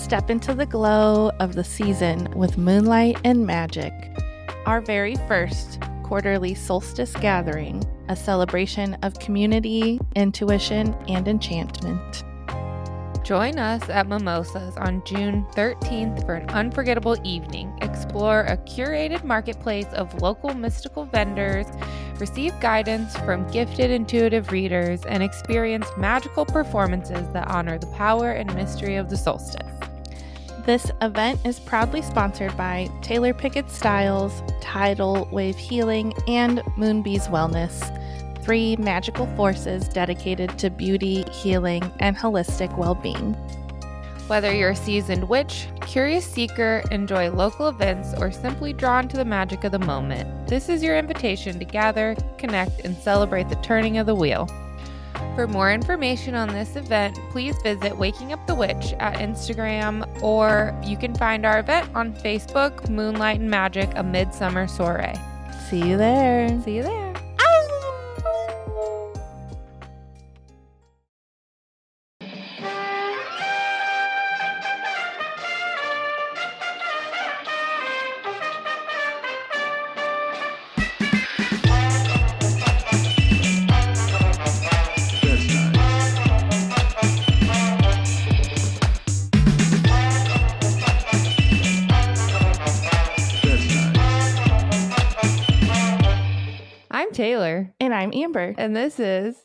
Step into the glow of the season with moonlight and magic. Our very first quarterly solstice gathering, a celebration of community, intuition, and enchantment. Join us at Mimosas on June 13th for an unforgettable evening. Explore a curated marketplace of local mystical vendors, receive guidance from gifted intuitive readers, and experience magical performances that honor the power and mystery of the solstice. This event is proudly sponsored by Taylor Pickett Styles, Tidal Wave Healing, and Moonbees Wellness, 3 magical forces dedicated to beauty, healing, and holistic well-being. Whether you're a seasoned witch, curious seeker, enjoy local events, or simply drawn to the magic of the moment, this is your invitation to gather, connect, and celebrate the turning of the wheel. For more information on this event, please visit Waking Up the Witch at Instagram, or you can find our event on Facebook, Moonlight and Magic, a Midsummer Soiree. See you there. See you there. I'm Taylor. And I'm Amber. And this is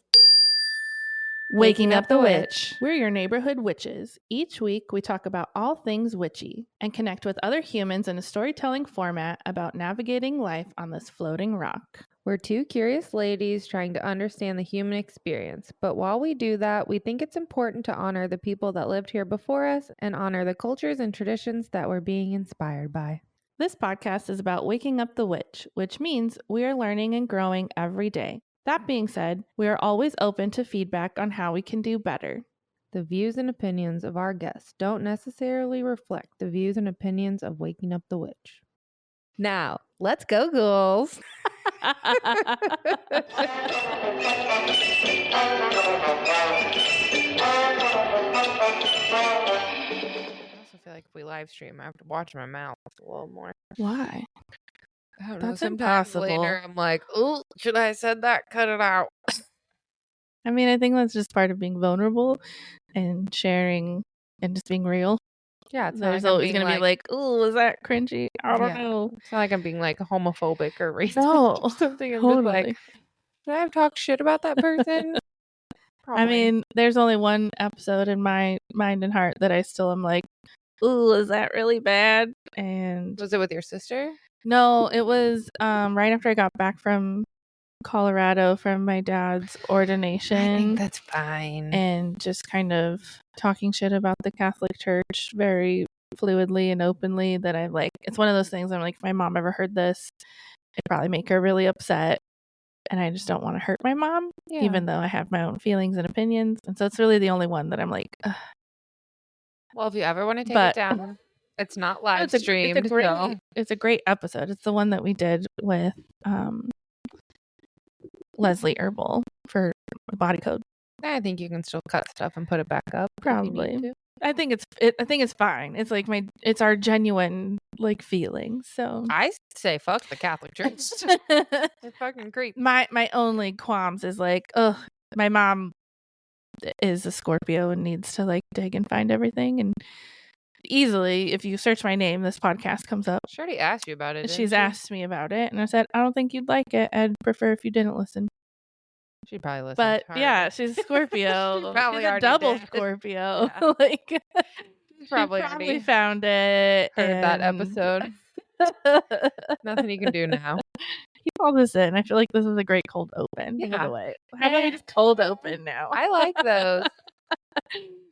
Waking Up the Witch. We're your neighborhood witches. Each week, we talk about all things witchy and connect with other humans in a storytelling format about navigating life on this floating rock. We're 2 curious ladies trying to understand the human experience. But while we do that, we think it's important to honor the people that lived here before us and honor the cultures and traditions that we're being inspired by. This podcast is about waking up the witch, which means we are learning and growing every day. That being said, we are always open to feedback on how we can do better. The views and opinions of our guests don't necessarily reflect the views and opinions of Waking Up the Witch. Now, let's go, ghouls. I feel like if we live stream, I have to watch my mouth a little more. Why? I don't know. That's Sometimes impossible. later, I'm like, oh, should I have said that? Cut it out. I mean, I think that's just part of being vulnerable and sharing and just being real. Yeah, it's There's not like always going to be like, oh, is that cringy? I don't know. It's not like I'm being like homophobic or racist No, or something. I'm totally. just like, should I have talked shit about that person? Probably. I mean, there's only one episode in my mind and heart that I still am like, ooh, is that really bad? And was it with your sister? no, it was right after I got back from Colorado from my dad's ordination. I think that's fine. And just kind of talking shit about the Catholic Church very fluidly and openly that I like. It's one of those things I'm like, if my mom ever heard this, it'd probably make her really upset. And I just don't want to hurt my mom, even though I have my own feelings and opinions. And so it's really the only one that I'm like, ugh. Well, if you ever want to take it down, it's not live streamed. It's a great episode. It's the one that we did with Leslie Herbal for Body Code. I think you can still cut stuff and put it back up. Probably. I think it's fine. It's like it's our genuine like feelings. So I say fuck the Catholic Church. They're fucking creep. My only qualms is like, ugh, my mom is a Scorpio and needs to like dig and find everything. And easily, if you search my name, this podcast comes up. She already asked you about it. She's asked me about it, and I said, I don't think you'd like it. I'd prefer if you didn't listen. She'd probably listen. But yeah, she's a Scorpio. Probably she's a double Scorpio. Yeah. Like she probably found it. Heard that episode. Nothing you can do now. Keep all this in. I feel like this is a great cold open. Yeah. By the way, how about we just cold open now? I like those.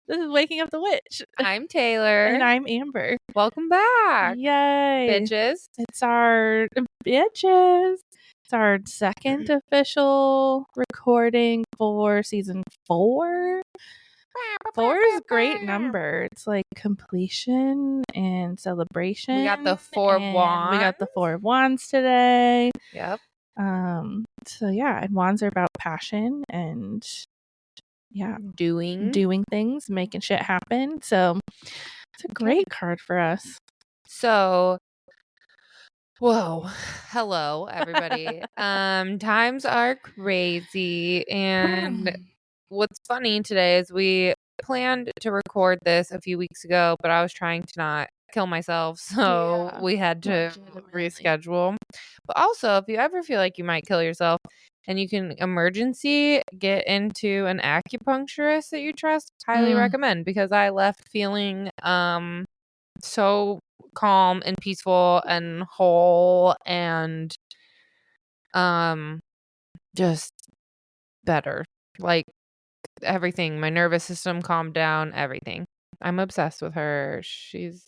This is Waking Up the Witch. I'm Taylor. And I'm Amber. Welcome back. Yay. Bitches. It's our second official recording for season 4. 4 is a great number. It's like completion and celebration. We got the 4 of Wands. We got the 4 of Wands today. Yep. So yeah, and wands are about passion and doing things, making shit happen. So It's a great card for us. So, whoa. Hello, everybody. Times are crazy. And what's funny today is we planned to record this a few weeks ago, but I was trying to not kill myself. So we had to reschedule. But also, if you ever feel like you might kill yourself and you can emergency get into an acupuncturist that you trust, highly recommend, because I left feeling so calm and peaceful and whole and just better. Like everything, my nervous system calmed down, everything. I'm obsessed with her. She's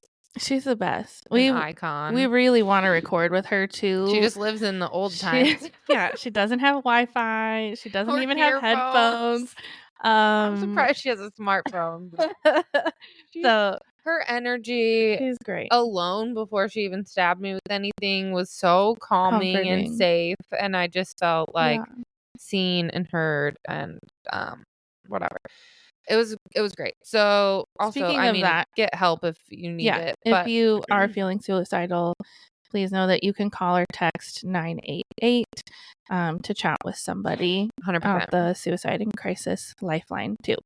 the best. An icon. We really want to record with her too. She just lives in the old times. Yeah, she doesn't have Wi-Fi. She doesn't Or even have headphones. I'm surprised she has a smartphone. So her energy, she's great. Alone before she even stabbed me with anything was so calming and safe, and I just felt like seen and heard and whatever. It was great. So also, Speaking of that, get help if you need it. If you are feeling suicidal, please know that you can call or text 988 to chat with somebody 100%. About the Suicide and Crisis Lifeline too.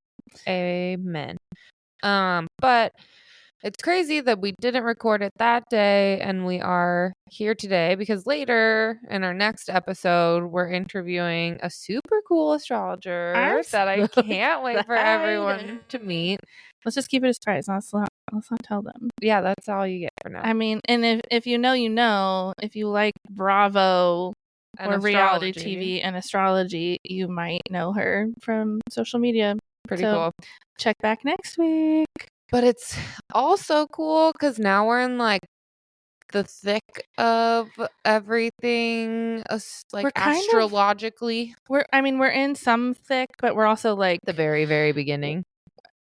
Amen. But it's crazy that we didn't record it that day and we are here today because later in our next episode, we're interviewing a super cool astrologer that I can't wait for everyone to meet. Let's just keep it a surprise. Let's not tell them. Yeah, that's all you get for now. I mean, and if you know, if you like Bravo or reality TV and astrology, you might know her from social media. Pretty cool. Check back next week. But it's also cool because now we're in like the thick of everything, like we're astrologically. We're in some thick, but we're also like the very, very beginning.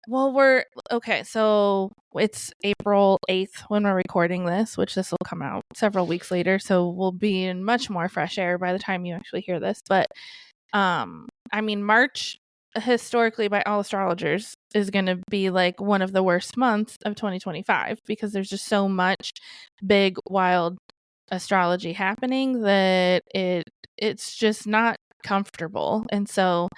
Well, we're okay. So it's April 8th when we're recording this, which this will come out several weeks later. So we'll be in much more fresh air by the time you actually hear this. But March historically by all astrologers is going to be like one of the worst months of 2025 because there's just so much big wild astrology happening that it's just not comfortable. And so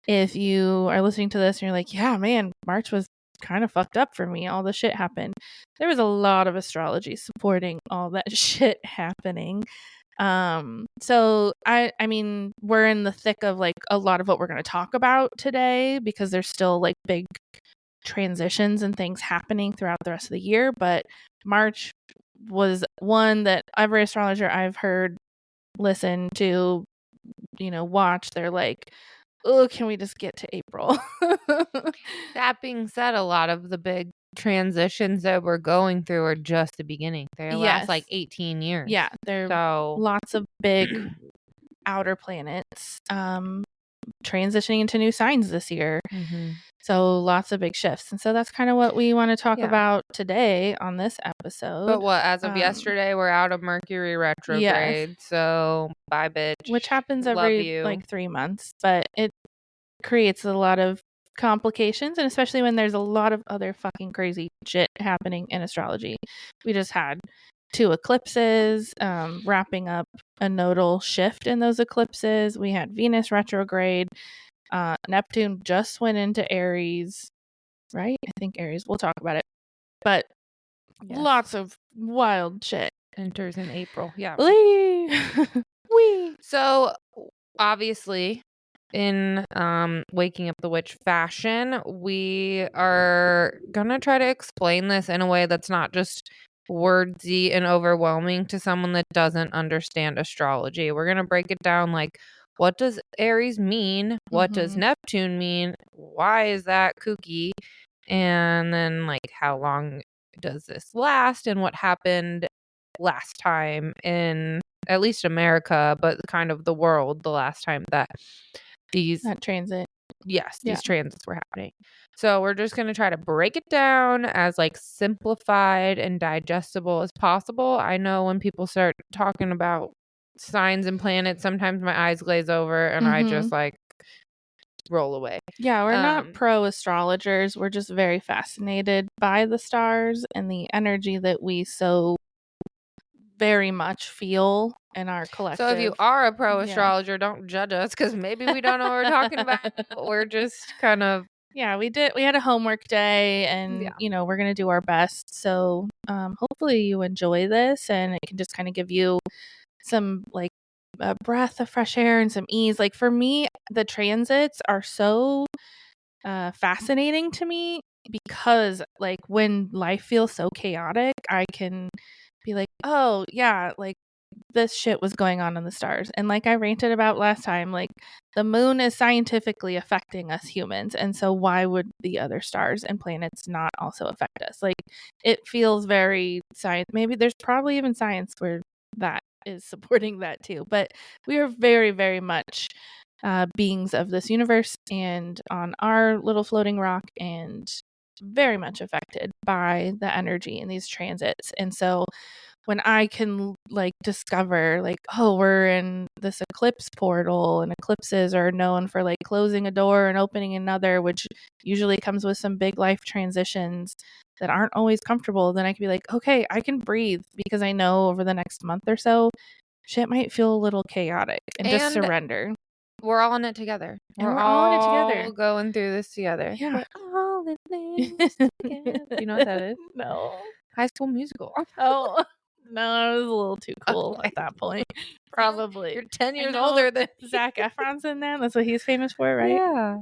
if you are listening to this and you're like, yeah, man, March was kind of fucked up for me, all the shit happened, there was a lot of astrology supporting all that shit happening. So we're in the thick of like a lot of what we're going to talk about today because there's still like big transitions and things happening throughout the rest of the year. But March was one that every astrologer I've heard, listen to, watch, they're like, oh, can we just get to April? That being said, a lot of the big transitions that we're going through are just the beginning. They last like 18 years. Yeah, there are lots of big outer planets transitioning into new signs this year. Mm-hmm. So lots of big shifts. And so that's kind of what we want to talk about today on this episode. But as of yesterday, we're out of Mercury retrograde. Yes. So bye, bitch. Which happens every like 3 months. But it creates a lot of complications. And especially when there's a lot of other fucking crazy shit happening in astrology. We just had 2 eclipses, wrapping up a nodal shift in those eclipses. We had Venus retrograde. Neptune just went into Aries, right? I think Aries. We'll talk about it. But lots of wild shit. Enters in April. Yeah. Wee. So obviously in Waking Up the Witch fashion, we are gonna try to explain this in a way that's not just wordsy and overwhelming to someone that doesn't understand astrology. We're gonna break it down like, what does Aries mean? What does Neptune mean? Why is that kooky? And then like, how long does this last? And what happened last time in at least America, but kind of the world, the last time that these transits were happening. So we're just going to try to break it down as like simplified and digestible as possible. I know when people start talking about signs and planets, sometimes my eyes glaze over and I just like roll away. Yeah, we're not pro astrologers. We're just very fascinated by the stars and the energy that we so very much feel in our collective. So if you are a pro astrologer, don't judge us because maybe we don't know what we're talking about. We're just kind of. Yeah, we had a homework day and, we're going to do our best. So hopefully you enjoy this and it can just kind of give you some like a breath of fresh air and some ease. Like for me, the transits are so fascinating to me because like when life feels so chaotic, I can be like, oh yeah, like this shit was going on in the stars. And like I ranted about last time, like the moon is scientifically affecting us humans. And so why would the other stars and planets not also affect us? Like it feels very science. Maybe there's probably even science where that is supporting that too. But we are very, very much beings of this universe and on our little floating rock and very much affected by the energy in these transits. And so when I can like discover like, oh, we're in this eclipse portal and eclipses are known for like closing a door and opening another, which usually comes with some big life transitions that aren't always comfortable, then I can be like, okay, I can breathe because I know over the next month or so, shit might feel a little chaotic and just surrender. We're all in it together. We're all in it together. Going through this together. Yeah. We're all in this together. Do you know what that is? No. High School Musical. Oh. No, I was a little too cool at that point. Probably. You're 10 years older than Zac Efron's in that. That's what he's famous for, right? Yeah.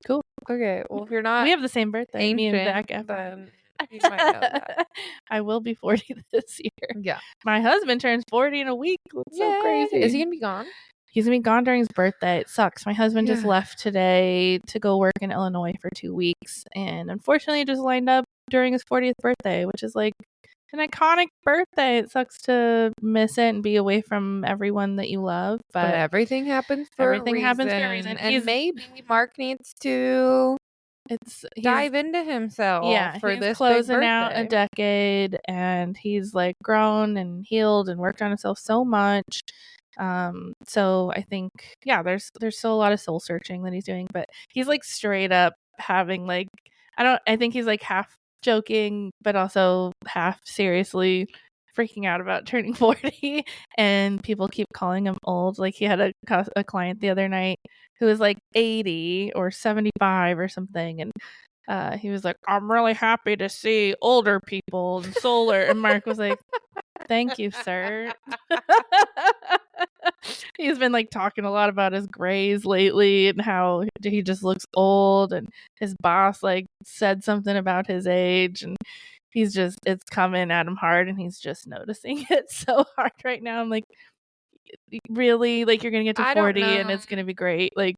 Cool. Okay. Well, if you're not, we have the same birthday. Ancient, me and Zac Efron. Then you might know that. I will be 40 this year. Yeah. My husband turns 40 in a week. That's so crazy. Is he gonna be gone? He's gonna be gone during his birthday. It sucks. My husband just left today to go work in Illinois for 2 weeks, and unfortunately, it just lined up during his 40th birthday, which is like an iconic birthday. It sucks to miss it and be away from everyone that you love, but everything happens for a reason. And maybe Mark needs to dive into himself for this closing big out a decade, and he's like grown and healed and worked on himself so much. So I think there's still a lot of soul searching that he's doing, but he's like straight up having like I think he's like half joking but also half seriously freaking out about turning 40, and people keep calling him old. Like he had a client the other night who was like 80 or 75 or something, and he was like, I'm really happy to see older people in solar. And Mark was like, thank you, sir. He's been like talking a lot about his grays lately and how he just looks old, and his boss like said something about his age, and it's coming at him hard, and he's just noticing it so hard right now. I'm like, really? Like you're gonna get to 40 and it's gonna be great. Like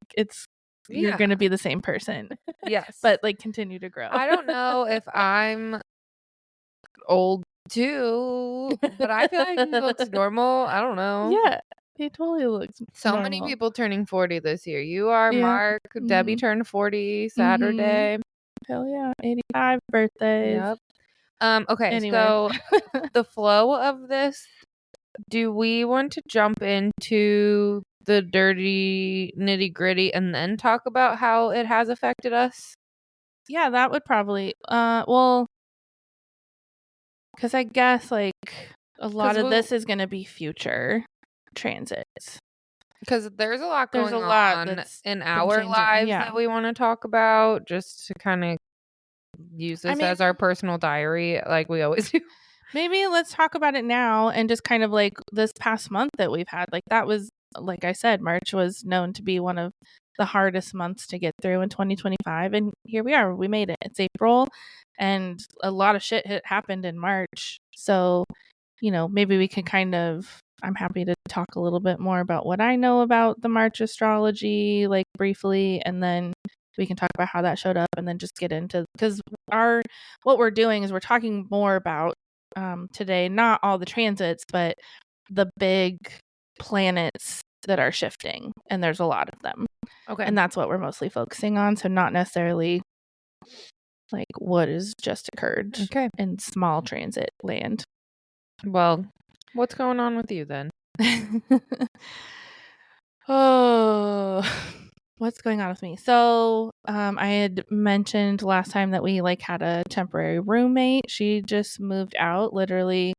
you're gonna be the same person. Yes. But like continue to grow. I don't know if I'm old too, but I feel like he looks normal. I don't know. Yeah, he totally looks normal. Many people turning 40 this year. You are, Mark. Debbie turned 40 Saturday. Hell yeah. 85 birthdays. Yep. Okay, anyway. So the flow of this, do we want to jump into the dirty nitty gritty and then talk about how it has affected us? Yeah, that would probably well, because I guess like a lot of this is going to be future transits. Because there's a lot going on in our lives that we want to talk about, just to kind of use this as our personal diary like we always do. Maybe let's talk about it now and just kind of like this past month that we've had. Like that was, like I said, March was known to be one of the hardest months to get through in 2025. And here we are. We made it. It's April and a lot of shit happened in March. So, maybe we can I'm happy to talk a little bit more about what I know about the March astrology, like briefly, and then we can talk about how that showed up and then just get into, because what we're doing is we're talking more about today, not all the transits, but the big planets that are shifting, and there's a lot of them. Okay. And that's what we're mostly focusing on. So not necessarily like what has just occurred in small transit land. Well, what's going on with you then? Oh, what's going on with me? So, I had mentioned last time that we like had a temporary roommate. She just moved out literally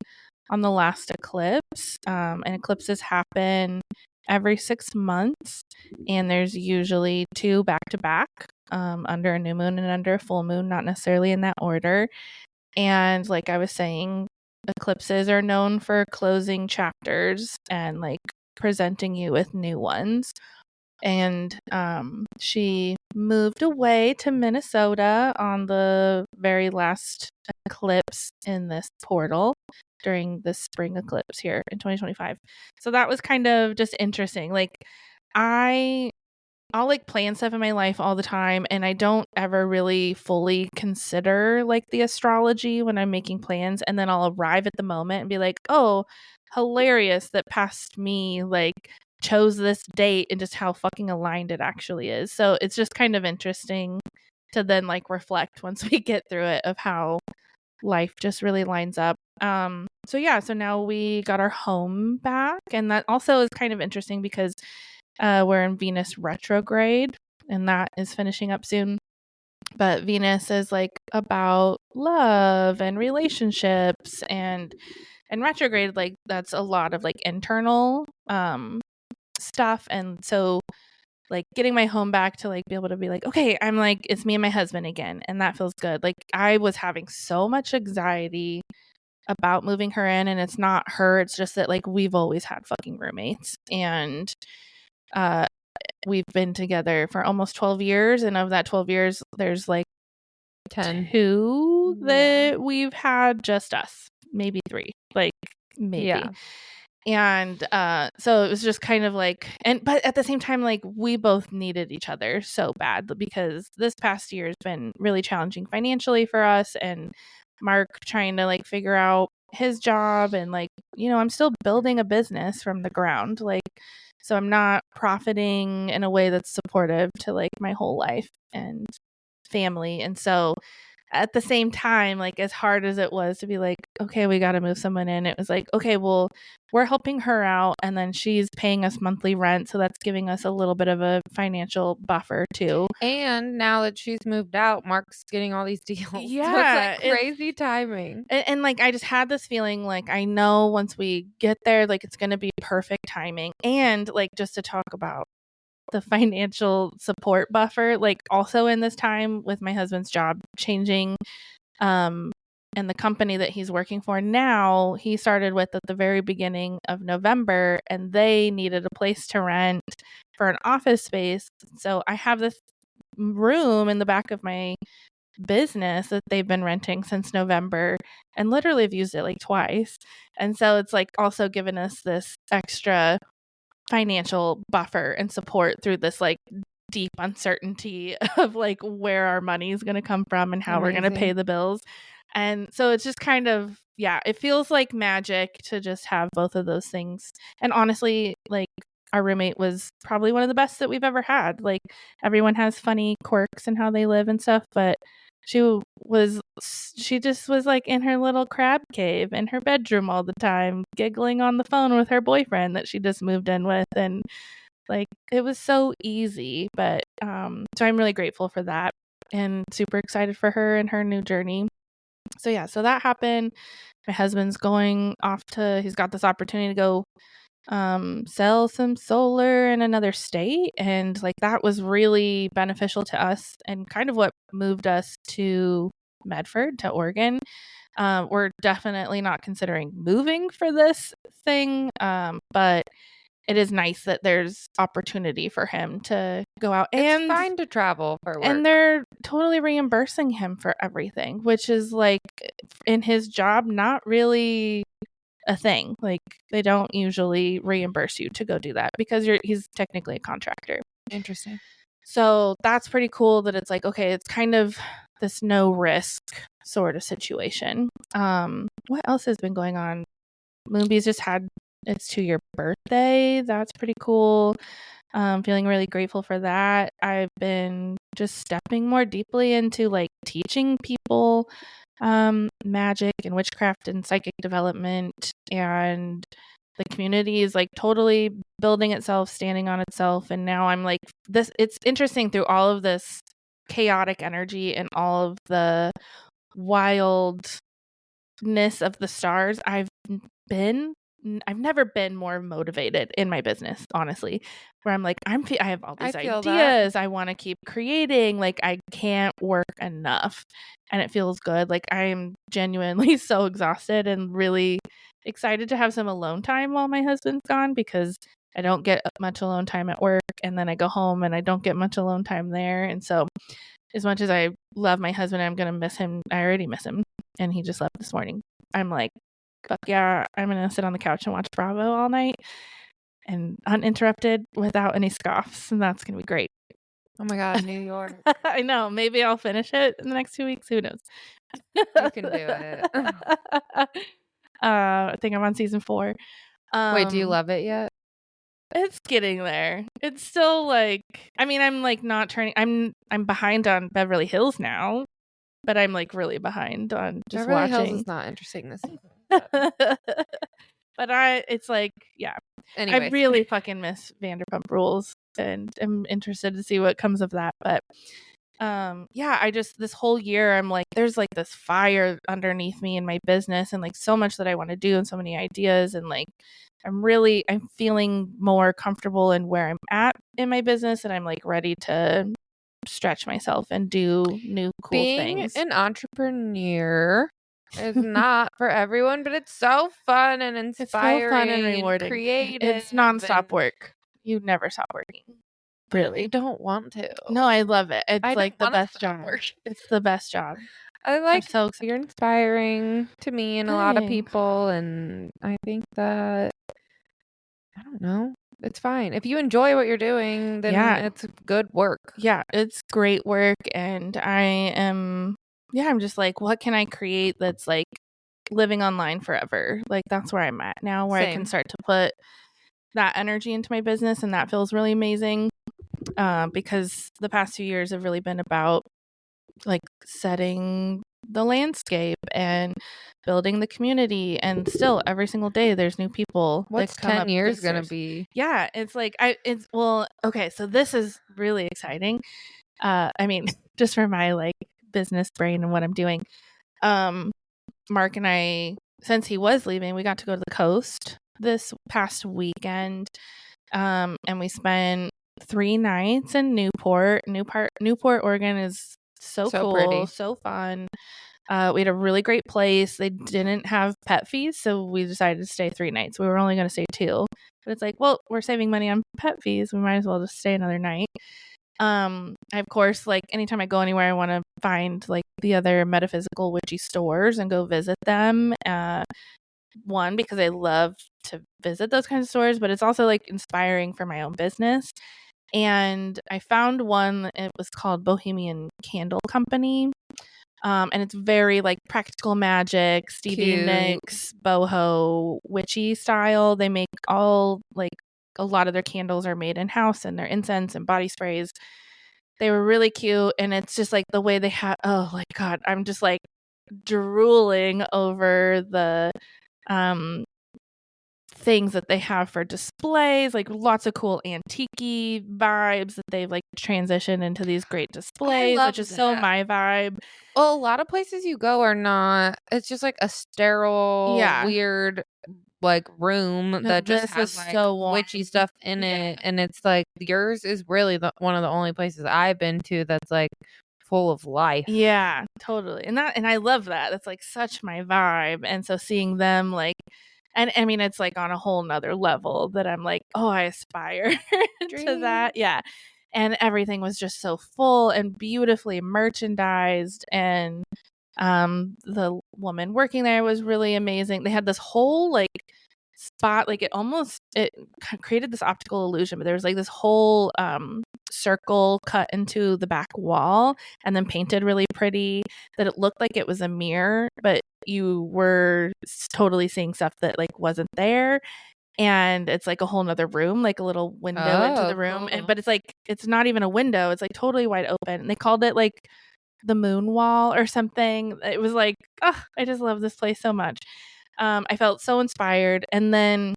on the last eclipse. And eclipses happen every 6 months, and there's usually 2 back to back, under a new moon and under a full moon, not necessarily in that order. And like I was saying, eclipses are known for closing chapters and like presenting you with new ones. And she moved away to Minnesota on the very last eclipse in this portal during the spring eclipse here in 2025. So that was kind of just interesting. Like I'll like plan stuff in my life all the time, and I don't ever really fully consider like the astrology when I'm making plans, and then I'll arrive at the moment and be like, "Oh, hilarious that past me like chose this date and just how fucking aligned it actually is." So it's just kind of interesting to then like reflect once we get through it of how life just really lines up. So now we got our home back, and that also is kind of interesting because we're in Venus retrograde, and that is finishing up soon. But Venus is like about love and relationships, and retrograde, like that's a lot of like internal stuff. And so like getting my home back to like be able to be like, okay, I'm like, it's me and my husband again, and that feels good. Like I was having so much anxiety about moving her in, and it's not her, it's just that like we've always had fucking roommates, and uh we've been together for almost 12 years, and of that 12 years there's like 10. 2 that we've had just us, maybe 3, like maybe. Yeah. And so it was just kind of like, but at the same time, like we both needed each other so bad, because this past year has been really challenging financially for us, and Mark trying to like figure out his job, and like, I'm still building a business from the ground, like, so I'm not profiting in a way that's supportive to like my whole life and family. And so at the same time, like as hard as it was to be like, okay, we got to move someone in, it was like, okay, well, we're helping her out, and then she's paying us monthly rent, so that's giving us a little bit of a financial buffer too. And now that she's moved out, Mark's getting all these deals. Yeah, So it's like crazy timing. And like I just had this feeling like I know once we get there, like it's going to be perfect timing. And like just to talk about the financial support buffer, like also in this time with my husband's job changing, and the company that he's working for now, he started with at the very beginning of November, and they needed a place to rent for an office space. So I have this room in the back of my business that they've been renting since November, and literally have used it like twice. And so it's like also given us this extra financial buffer and support through this like deep uncertainty of like where our money is going to come from and how we're going to pay the bills. And so it's just kind of, yeah, it feels like magic to just have both of those things. And honestly, like our roommate was probably one of the best that we've ever had. Like everyone has funny quirks and how they live and stuff, but she just was like in her little crab cave in her bedroom all the time, giggling on the phone with her boyfriend that she just moved in with, and like it was so easy. But so I'm really grateful for that, and super excited for her and her new journey. So yeah, so that happened. My husband's going off he's got this opportunity to go sell some solar in another state, and like that was really beneficial to us and kind of what moved us to Medford, to Oregon. We're definitely not considering moving for this thing, but it is nice that there's opportunity for him to go out. It's fine to travel for work. And they're totally reimbursing him for everything, which is like in his job not really a thing. Like they don't usually reimburse you to go do that because he's technically a contractor. Interesting. So that's pretty cool that it's like, okay, it's kind of this no risk sort of situation. What else has been going on? Moonbee's just had its 2-year birthday. That's pretty cool. Feeling really grateful for that. I've been just stepping more deeply into like teaching people magic and witchcraft and psychic development, and The community is like totally building itself, standing on itself. And now I'm like this. It's interesting through all of this chaotic energy and all of the wildness of the stars. I've never been more motivated in my business, honestly, where I'm like, I have all these ideas. I want to keep creating. Like, I can't work enough, and it feels good. Like, I'm genuinely so exhausted and really excited to have some alone time while my husband's gone, because I don't get much alone time at work, and then I go home and I don't get much alone time there. And so as much as I love my husband, I'm going to miss him. I already miss him, and he just left this morning. I'm like, fuck yeah, I'm going to sit on the couch and watch Bravo all night and uninterrupted without any scoffs. And that's going to be great. Oh my God, New York. I know. Maybe I'll finish it in the next 2 weeks. Who knows? You can do it. I think I'm on season 4. Wait, do you love it yet? It's getting there. It's still like, I mean, I'm like not turning. I'm behind on Beverly Hills now, but I'm like really behind on just Beverly watching. Hills is not interesting this season. But it's like, yeah. Anyways. I really fucking miss Vanderpump Rules, and I'm interested to see what comes of that. But yeah, I just, this whole year I'm like, there's like this fire underneath me in my business, and like so much that I want to do and so many ideas, and like I'm feeling more comfortable in where I'm at in my business, and I'm like ready to stretch myself and do new cool things. Being an entrepreneur is not for everyone, but it's so fun and inspiring. It's so fun and rewarding. Creative. It's nonstop work. You never stop working. Really? I don't want to. No, I love it. It's like the best job. It's the best job. I like, so excited. You're inspiring to me and a lot of people, and I think that, I don't know, it's fine. If you enjoy what you're doing, then it's good work. Yeah, it's great work, and I'm just like, what can I create that's like living online forever? Like, that's where I'm at now, where I can start to put that energy into my business, and that feels really amazing. Because the past 2 years have really been about like setting the landscape and building the community, and still every single day there's new people. What's 10 years gonna be? Yeah, it's like okay, so this is really exciting. I mean, just for my like business brain and what I'm doing. Mark and I, since he was leaving, we got to go to the coast this past weekend, and we spent 3 nights in Newport, Oregon. Is so cool, pretty. So fun. We had a really great place. They didn't have pet fees, so we decided to stay 3 nights. We were only going to stay 2, but it's like, well, we're saving money on pet fees. We might as well just stay another night. I, of course, like anytime I go anywhere, I want to find like the other metaphysical witchy stores and go visit them. One, because I love to visit those kinds of stores, but it's also like inspiring for my own business. And I found one. It was called Bohemian Candle Company. And it's very like practical magic, Stevie Nicks, boho, witchy style. They make all like a lot of their candles are made in house, and their incense and body sprays. They were really cute, and it's just like the way they have. Oh my God, I'm just like drooling over the things that they have for displays, like lots of cool antique-y vibes that they've like transitioned into these great displays, which is so my vibe. Well, a lot of places you go are not, it's just like a sterile, weird like room that just has like so witchy stuff in it, and it's like yours is really one of the only places I've been to that's like full of life. Yeah, totally. And I love that. That's like such my vibe. And so seeing them like, and I mean, it's like on a whole nother level that I'm like, oh, I aspire to that. Yeah. And everything was just so full and beautifully merchandised. And the woman working there was really amazing. They had this whole like spot, like it created this optical illusion, but there was like this whole circle cut into the back wall and then painted really pretty that it looked like it was a mirror, but you were totally seeing stuff that like wasn't there. And it's like a whole nother room, like a little window into the room. Cool. But it's like, it's not even a window. It's like totally wide open. And they called it like the moon wall or something. It was like, oh, I just love this place so much. I felt so inspired. And then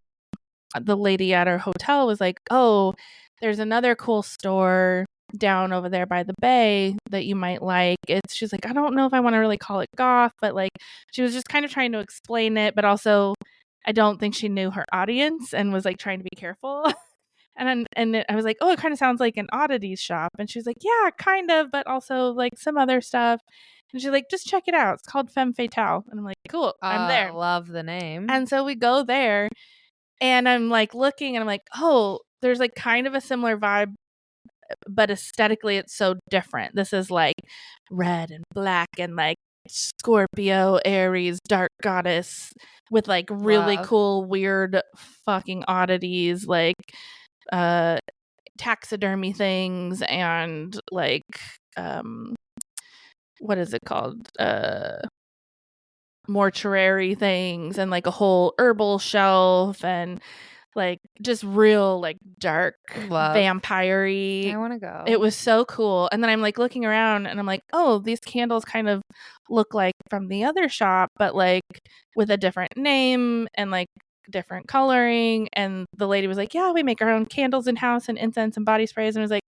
the lady at our hotel was like, oh, there's another cool store down over there by the bay that you might like. She's like, I don't know if I want to really call it goth, but like she was just kind of trying to explain it, but also I don't think she knew her audience and was like trying to be careful. And I was like, oh, it kind of sounds like an oddities shop. And she's like, yeah, kind of, but also like some other stuff. And she's like, just check it out. It's called Femme Fatale. And I'm like, cool, I'm there. I love the name. And so we go there and I'm like looking and I'm like, oh, there's like kind of a similar vibe, but aesthetically it's so different. This is like red and black and like Scorpio, Aries, dark goddess with like really cool, weird fucking oddities, like taxidermy things and like what is it called? Mortuary things and like a whole herbal shelf and like just real like dark vampire-y. I want to go. It was so cool. And then I'm like looking around and I'm like, oh, these candles kind of look like from the other shop, but like with a different name and like different coloring. And the lady was like, yeah, we make our own candles in-house and incense and body sprays. And I was like,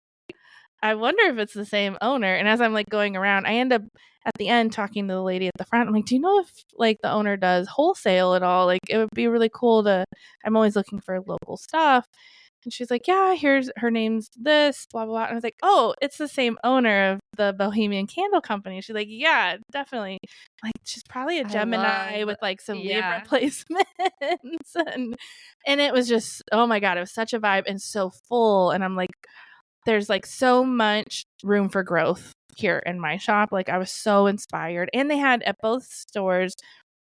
I wonder if it's the same owner. And as I'm like going around, I end up at the end talking to the lady at the front. I'm like, do you know if like the owner does wholesale at all? Like it would be really cool I'm always looking for local stuff. And she's like, yeah, here's her name's this, blah, blah, blah. And I was like, oh, it's the same owner of the Bohemian Candle Company. She's like, yeah, definitely. Like she's probably a Gemini with like some Libra placements. and it was just, oh my God, it was such a vibe and so full. And I'm like, there's like so much room for growth here in my shop. Like I was so inspired. And they had at both stores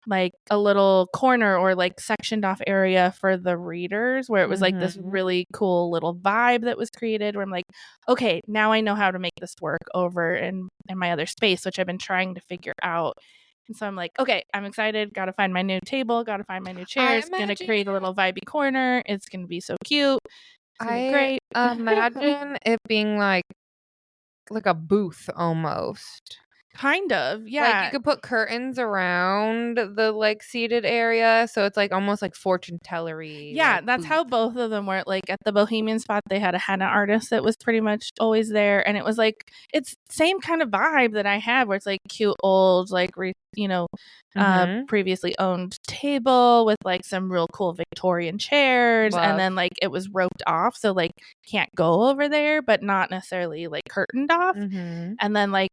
like a little corner or like sectioned off area for the readers where it was like this really cool little vibe that was created where I'm like, okay, now I know how to make this work over in my other space, which I've been trying to figure out. And so I'm like, okay, I'm excited. Got to find my new table. Got to find my new chairs. Going to create a little vibey corner. It's going to be so cute. Great. Imagine it being like a booth almost. Kind of, yeah. Like you could put curtains around the like seated area, so it's like almost like fortune tellery. Yeah, like, that's booth. how both of them were. Like at the Bohemian spot, they had a henna artist that was pretty much always there, and it was like it's same kind of vibe that I have, where it's like cute old, like previously owned table with like some real cool Victorian chairs, and then like it was roped off, so like can't go over there, but not necessarily like curtained off, and then like.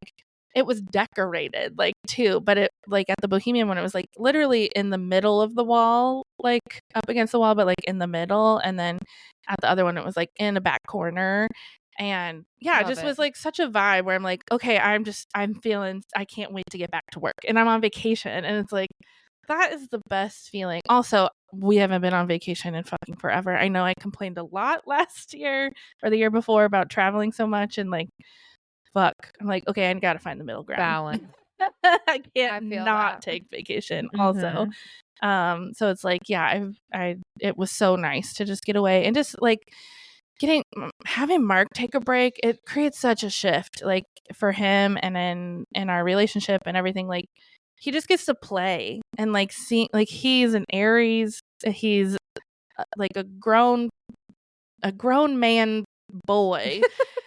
It was decorated like too, but it like at the Bohemian one, it was like literally in the middle of the wall, like up against the wall, but like in the middle. And then at the other one, it was like in a back corner. And yeah, it just was like such a vibe where I'm like, okay, I'm feeling, I can't wait to get back to work and I'm on vacation. And it's like, that is the best feeling. Also, we haven't been on vacation in fucking forever. I know I complained a lot last year or the year before about traveling so much and like, fuck. I'm like, okay, I gotta find the middle ground. Balance. I can't not take vacation also. So it's like, yeah, it was so nice to just get away and just like having Mark take a break. It creates such a shift like for him and in our relationship and everything. Like he just gets to play and like see, like he's an Aries. He's like a grown man boy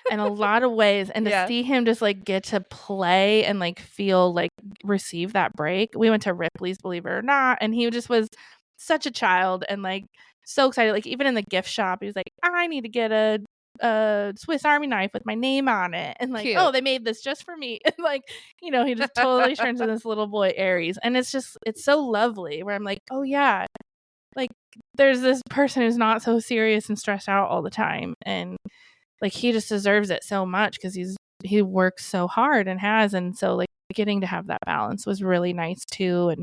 in a lot of ways, and to see him just like get to play and like feel like receive that break. We went to Ripley's, believe it or not, and he just was such a child and like so excited. Like even in the gift shop, he was like, I need to get a Swiss Army knife with my name on it, and like, oh, they made this just for me. And like, he just totally turns into this little boy Aries, and it's so lovely where I'm like, oh yeah, like there's this person who's not so serious and stressed out all the time, and like he just deserves it so much because he works so hard and so like getting to have that balance was really nice too. And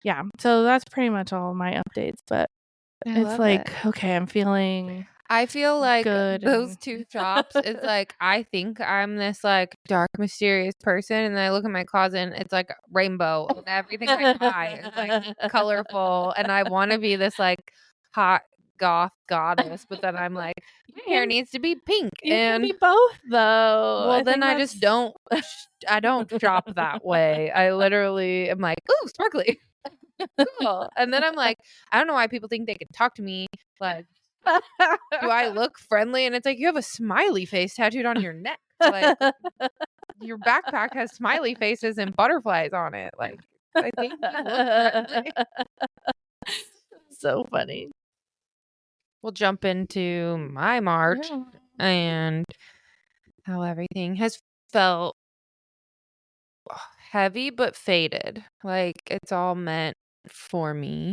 yeah, so that's pretty much all my updates, but it's like okay, I feel like good those two shops. It's like I think I'm this like dark, mysterious person, and then I look at my closet and it's like rainbow and everything I buy is like colorful, and I want to be this like hot goth goddess, but then I'm like, my hair needs to be pink. You can be both though. Well, then I just don't. I don't shop that way. I literally am like, ooh, sparkly. Cool. And then I'm like, I don't know why people think they can talk to me. Like, do I look friendly? And it's like, you have a smiley face tattooed on your neck. Like, your backpack has smiley faces and butterflies on it. Like, I think you look friendly. So funny. We'll jump into my March and how everything has felt heavy but faded. Like, it's all meant for me.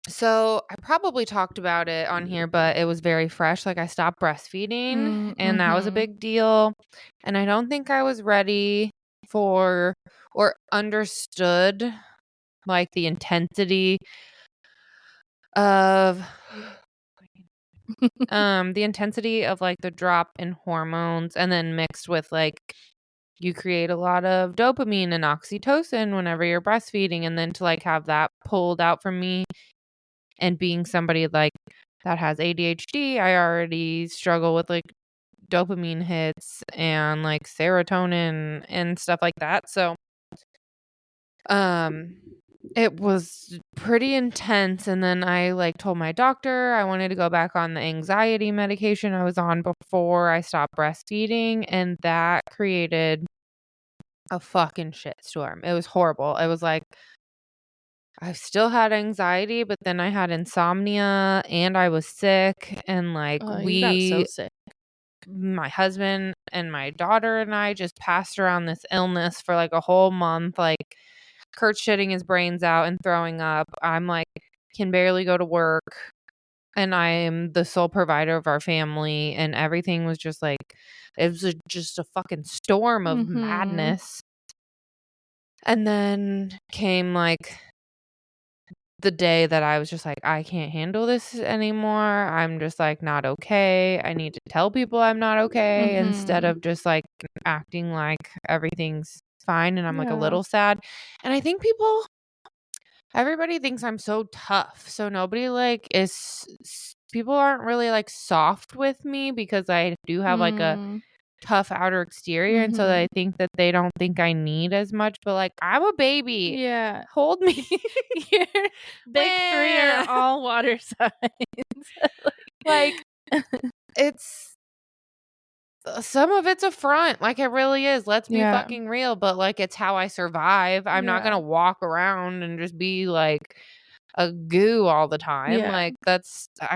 So I probably talked about it on here, but it was very fresh. Like, I stopped breastfeeding and that was a big deal. And I don't think I was ready for or understood like the intensity of like the drop in hormones, and then mixed with like you create a lot of dopamine and oxytocin whenever you're breastfeeding, and then to like have that pulled out from me, and being somebody like that has ADHD, I already struggle with like dopamine hits and like serotonin and stuff like that. So it was pretty intense, and then I like told my doctor I wanted to go back on the anxiety medication I was on before I stopped breastfeeding, and that created a fucking shitstorm. It was horrible. It was like I still had anxiety, but then I had insomnia and I was sick, and like you got so sick. my husband and my daughter and I just passed around this illness for like a whole month. Like Kurt's shitting his brains out and throwing up. I'm like can barely go to work, and I am the sole provider of our family, and everything was just like it was just a fucking storm of madness. And then came like the day that I was just like, I can't handle this anymore. I'm just like not okay. I need to tell people I'm not okay instead of just like acting like everything's fine and I'm like a little sad. And I think everybody thinks I'm so tough. So nobody like people aren't really like soft with me because I do have like a tough outer exterior, and so I think that they don't think I need as much, but like I'm a baby. Yeah. Hold me. Your big three are all water signs. Like it's some of it's a front, like it really is. Let's be fucking real, but like it's how I survive. I'm not gonna walk around and just be like a goo all the time. Like I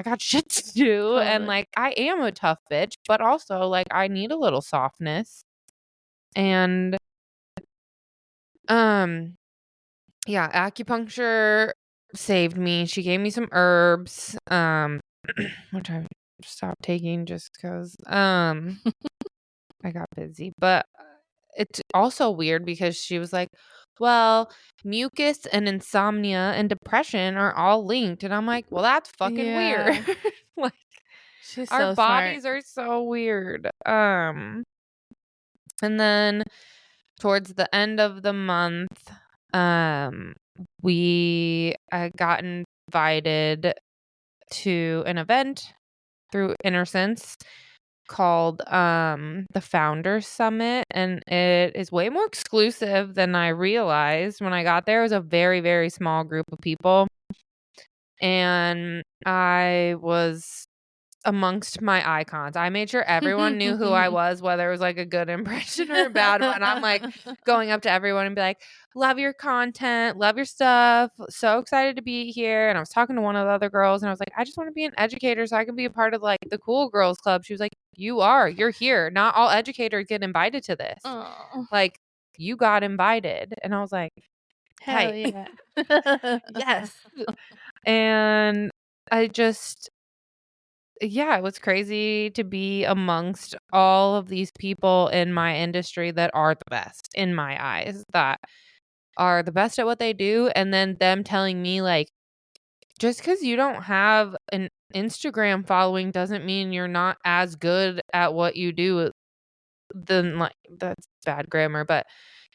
got shit to do, and like I am a tough bitch, but also like I need a little softness. And acupuncture saved me. She gave me some herbs which I stopped taking just because I got busy. But it's also weird because she was like, well, mucus and insomnia and depression are all linked. And I'm like, well, that's fucking weird. Like, she's our so bodies smart. are so weird. And then towards the end of the month, we got invited to an event through InnerSense called the Founders Summit, and it is way more exclusive than I realized. When I got there, it was a very, very small group of people, and I was amongst my icons. I made sure everyone knew who I was, whether it was like a good impression or a bad one. I'm like going up to everyone and be like, love your content, love your stuff, so excited to be here. And I was talking to one of the other girls and I was like, I just want to be an educator so I can be a part of like the cool girls club. She was like, you're here. Not all educators get invited to this. Like, you got invited. And I was like, hell yeah. Yes. And I just it was crazy to be amongst all of these people in my industry that are the best in my eyes, that are the best at what they do. And then them telling me like, just because you don't have an Instagram following doesn't mean you're not as good at what you do. Then like, that's bad grammar, but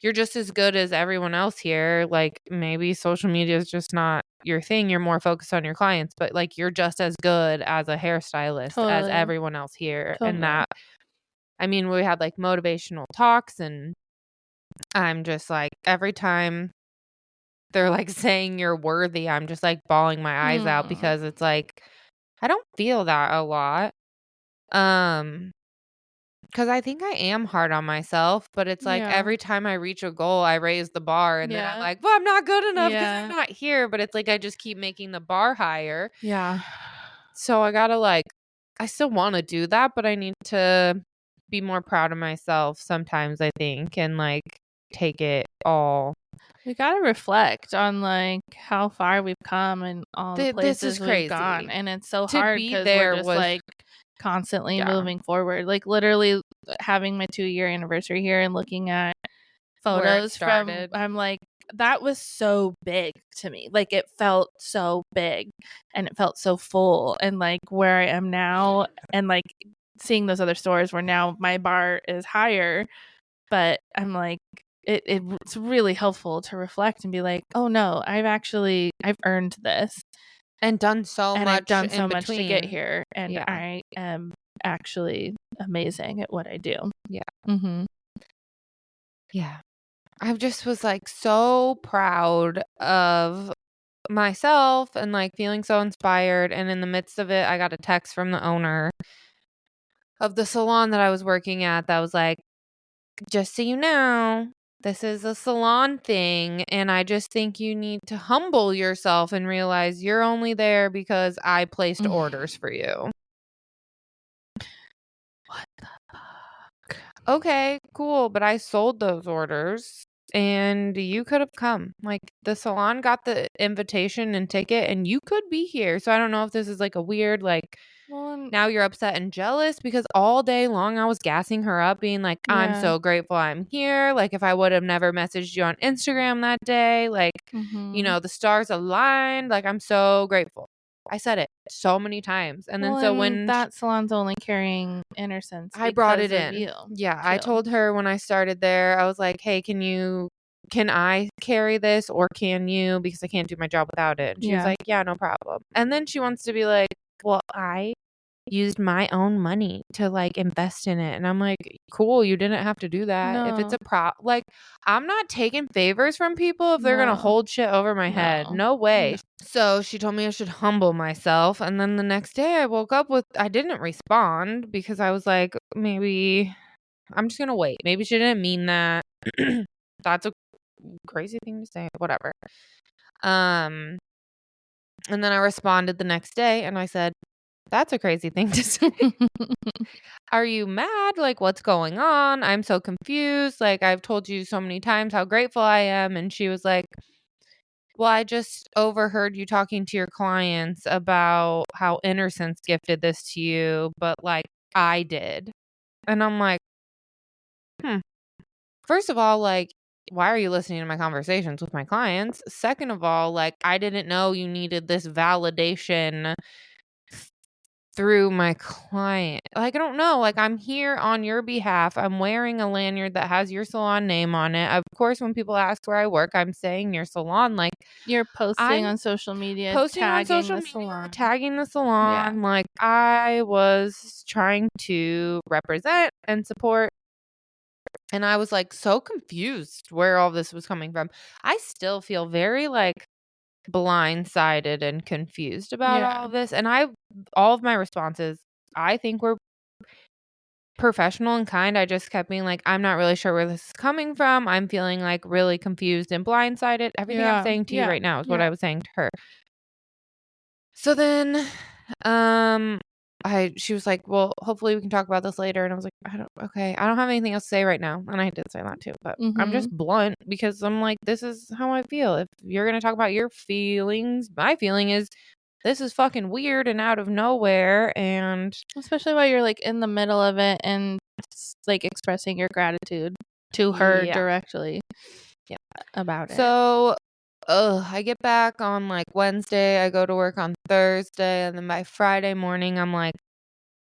you're just as good as everyone else here. Like maybe social media is just not your thing. You're more focused on your clients, but like you're just as good as a hairstylist as everyone else here. And that, I mean, we had like motivational talks and I'm just like, every time they're like saying you're worthy, I'm just like bawling my eyes out because it's like, I don't feel that a lot. Because I think I am hard on myself, but it's like Yeah. every time I reach a goal, I raise the bar and then I'm Yeah. like, well, I'm not good enough because I'm Yeah. not here. But it's like I just keep making the bar higher. Yeah. So I gotta like, I still want to do that, but I need to be more proud of myself sometimes, I think, and like take it all. We got to reflect on like how far we've come and all the This is places we've gone. crazy. And it's so To hard be because we're there just was, like constantly yeah, moving forward. Like literally having my 2-year anniversary here and looking at where it photos from, started. I'm like, that was so big to me. Like it felt so big and it felt so full. And like where I am now and like seeing those other stores where now my bar is higher, but I'm like, it's really helpful to reflect and be like, oh no, I've earned this And done so and I've much done so in much to get between. here and Yeah. I am actually amazing at what I do. Yeah. Mm-hmm. Yeah. I just was like so proud of myself and like feeling so inspired. And in the midst of it, I got a text from the owner of the salon that I was working at that was like, just so you know, this is a salon thing. And I just think you need to humble yourself and realize you're only there because I placed orders for you. What the fuck? Okay, cool. But I sold those orders and you could have come. Like the salon got the invitation and ticket and you could be here. So I don't know if this is like a weird, like, Well, now you're upset and jealous because all day long I was gassing her up, being like, I'm yeah. so grateful I'm here. Like, if I would have never messaged you on Instagram that day, like, you know, the stars aligned. Like, I'm so grateful. I said it so many times. And then so when that salon's only carrying Innersense I brought it because of in. you. Yeah, I too. told her when I started there, I was like, hey, can I carry this or can you? Because I can't do my job without it. And she was Yeah. like, yeah, no problem. And then she wants to be like, well, I used my own money to like invest in it. And I'm like, cool, you didn't have to do that. If it's No. a like, I'm not taking favors from people if they're going to No. hold shit over my head. No way. No. So she told me I should humble myself. And then the next day I woke up with, I didn't respond because I was like, maybe I'm just going to wait. Maybe she didn't mean that. That's a crazy thing to say. Whatever. And then I responded the next day and I said, that's a crazy thing to say. Are you mad? Like, what's going on? I'm so confused. Like, I've told you so many times how grateful I am. And she was like, well, I just overheard you talking to your clients about how Innersense gifted this to you, but like I did. And I'm like, First of all, like, why are you listening to my conversations with my clients? Second of all, like, I didn't know you needed this validation through my client. Like, I don't know. Like, I'm here on your behalf. I'm wearing a lanyard that has your salon name on it. Of course, when people ask where I work, I'm saying your salon. Like, You're posting I'm on social media, posting on tagging social the media, salon. tagging the salon. Yeah. Like, I was trying to represent and support. And I was like so confused where all this was coming from. I still feel very like blindsided and confused about all Yeah. of this. And all of my responses, I think were professional and kind. I just kept being like, I'm not really sure where this is coming from. I'm feeling like really confused and blindsided. Everything I'm saying to you right now is what I was saying to her. So then, she was like, well, hopefully we can talk about this later. And I was like, I don't have anything else to say right now. And I did say that too, but I'm just blunt because I'm like, this is how I feel. If you're going to talk about your feelings, my feeling is this is fucking weird and out of nowhere. And especially while you're like in the middle of it and like expressing your gratitude to her directly about it. So I get back on like Wednesday. I go to work on Thursday. And then by Friday morning, I'm like,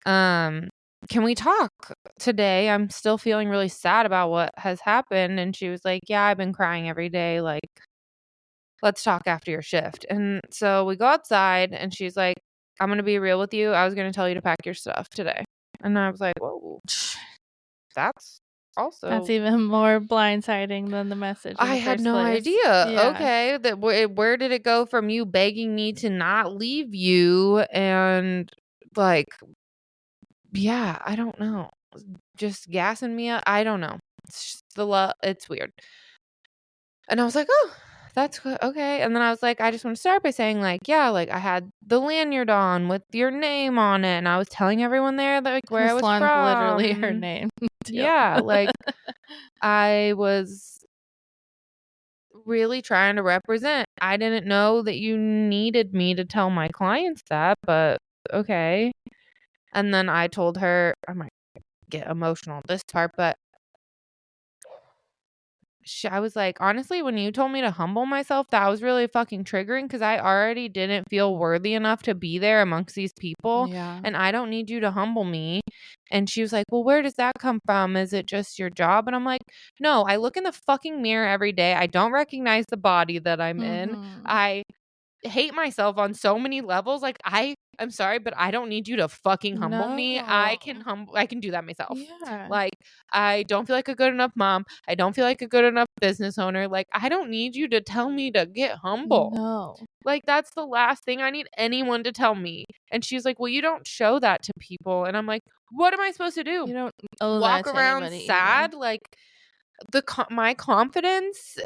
can we talk today? I'm still feeling really sad about what has happened. And she was like, yeah, I've been crying every day. Like, let's talk after your shift. And so we go outside and she's like, I'm going to be real with you. I was going to tell you to pack your stuff today. And I was like, whoa, that's also, that's even more blindsiding than the message in I the had first no place. idea. Yeah. Okay, that where did it go from you begging me to not leave you and like, yeah, I don't know, just gassing me up. I don't know. It's just it's weird. And I was like, oh, that's good. Okay. And then I was like, I just want to start by saying, like, yeah, like I had the lanyard on with your name on it. And I was telling everyone there, like, where I was Salon's literally her from. name. too. Yeah. Like, I was really trying to represent. I didn't know that you needed me to tell my clients that, but okay. And then I told her, I might get emotional at this part, but I was like, honestly, when you told me to humble myself, that was really fucking triggering because I already didn't feel worthy enough to be there amongst these people. Yeah. And I don't need you to humble me. And she was like, well, where does that come from? Is it just your job? And I'm like, no, I look in the fucking mirror every day. I don't recognize the body that I'm in. I hate myself on so many levels. Like, I'm sorry, but I don't need you to fucking humble me. I can do that myself. Yeah. Like, I don't feel like a good enough mom. I don't feel like a good enough business owner. Like, I don't need you to tell me to get humble. No. Like, that's the last thing I need anyone to tell me. And she's like, well, you don't show that to people. And I'm like, what am I supposed to do? You don't owe Walk that to around anybody sad? either. Like, my confidence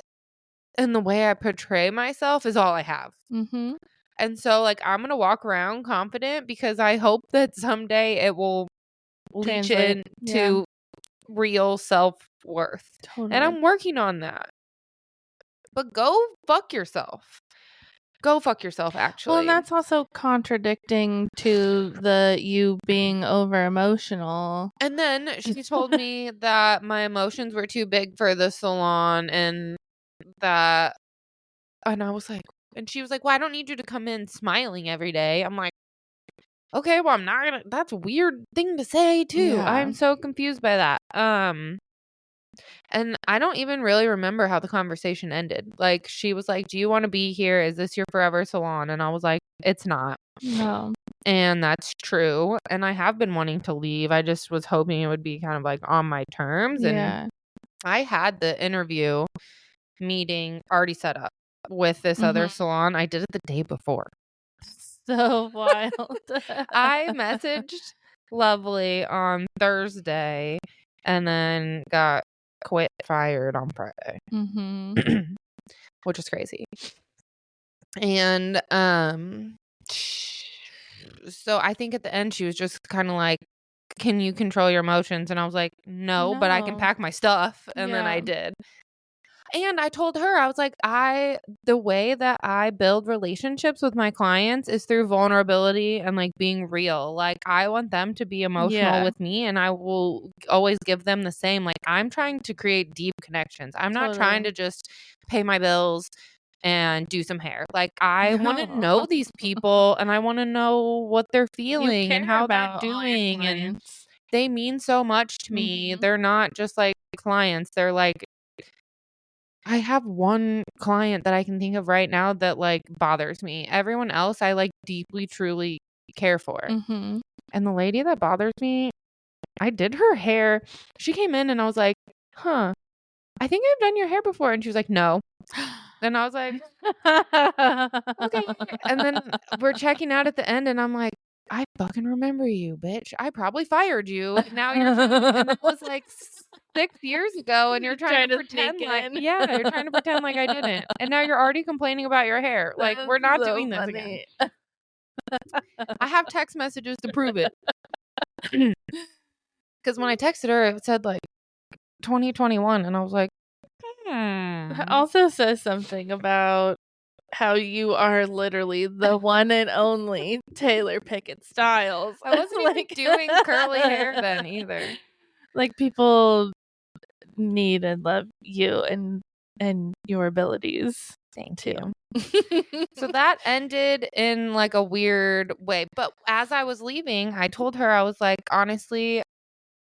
and the way I portray myself is all I have. Mm-hmm. And so, like, I'm going to walk around confident because I hope that someday it will leach into real self-worth. Totally. And I'm working on that. But go fuck yourself. Go fuck yourself, actually. Well, and that's also contradicting to the you being over emotional. And then she told me that my emotions were too big for the salon and I was like, and she was like, well, I don't need you to come in smiling every day. I'm like, okay, well, I'm not gonna, that's a weird thing to say too. Yeah. I'm so confused by that. And I don't even really remember how the conversation ended. Like, she was like, do you want to be here? Is this your forever salon? And I was like, it's not. No. And that's true. And I have been wanting to leave. I just was hoping it would be kind of like on my terms. Yeah. And I had the interview meeting already set up with this other salon. I did it the day before. So wild. I messaged Lovely on Thursday and then got fired on Friday. Mm-hmm. Which is crazy. And so I think at the end she was just kind of like, can you control your emotions? And I was like, no, but I can No. pack my stuff. And then I did. And I told her, I was like, the way that I build relationships with my clients is through vulnerability and like being real. Like, I want them to be emotional with me and I will always give them the same. Like, I'm trying to create deep connections. I'm not trying to just pay my bills and do some hair. Like, I want to know these people and I want to know what they're feeling and how they're doing. And they mean so much to me. They're not just like clients. They're like, I have one client that I can think of right now that like bothers me. Everyone else I like deeply, truly care for. Mm-hmm. And the lady that bothers me, I did her hair. She came in and I was like, huh, I think I've done your hair before. And she was like, no. And I was like, okay. And then we're checking out at the end and I'm like, I fucking remember you, bitch. I probably fired you. Now you're and it was like 6 years ago and you're trying to pretend like you're trying to pretend like I didn't. And now you're already complaining about your hair. Like, we're not doing this again. I have text messages to prove it. Because when I texted her, it said like 2021 and I was like, It also says something about how you are literally the one and only Taylor Pickett Styles. I wasn't like doing curly hair then either. Like, people need and love you and your abilities. Thank you. So that ended in like a weird way. But as I was leaving, I told her, I was like, honestly,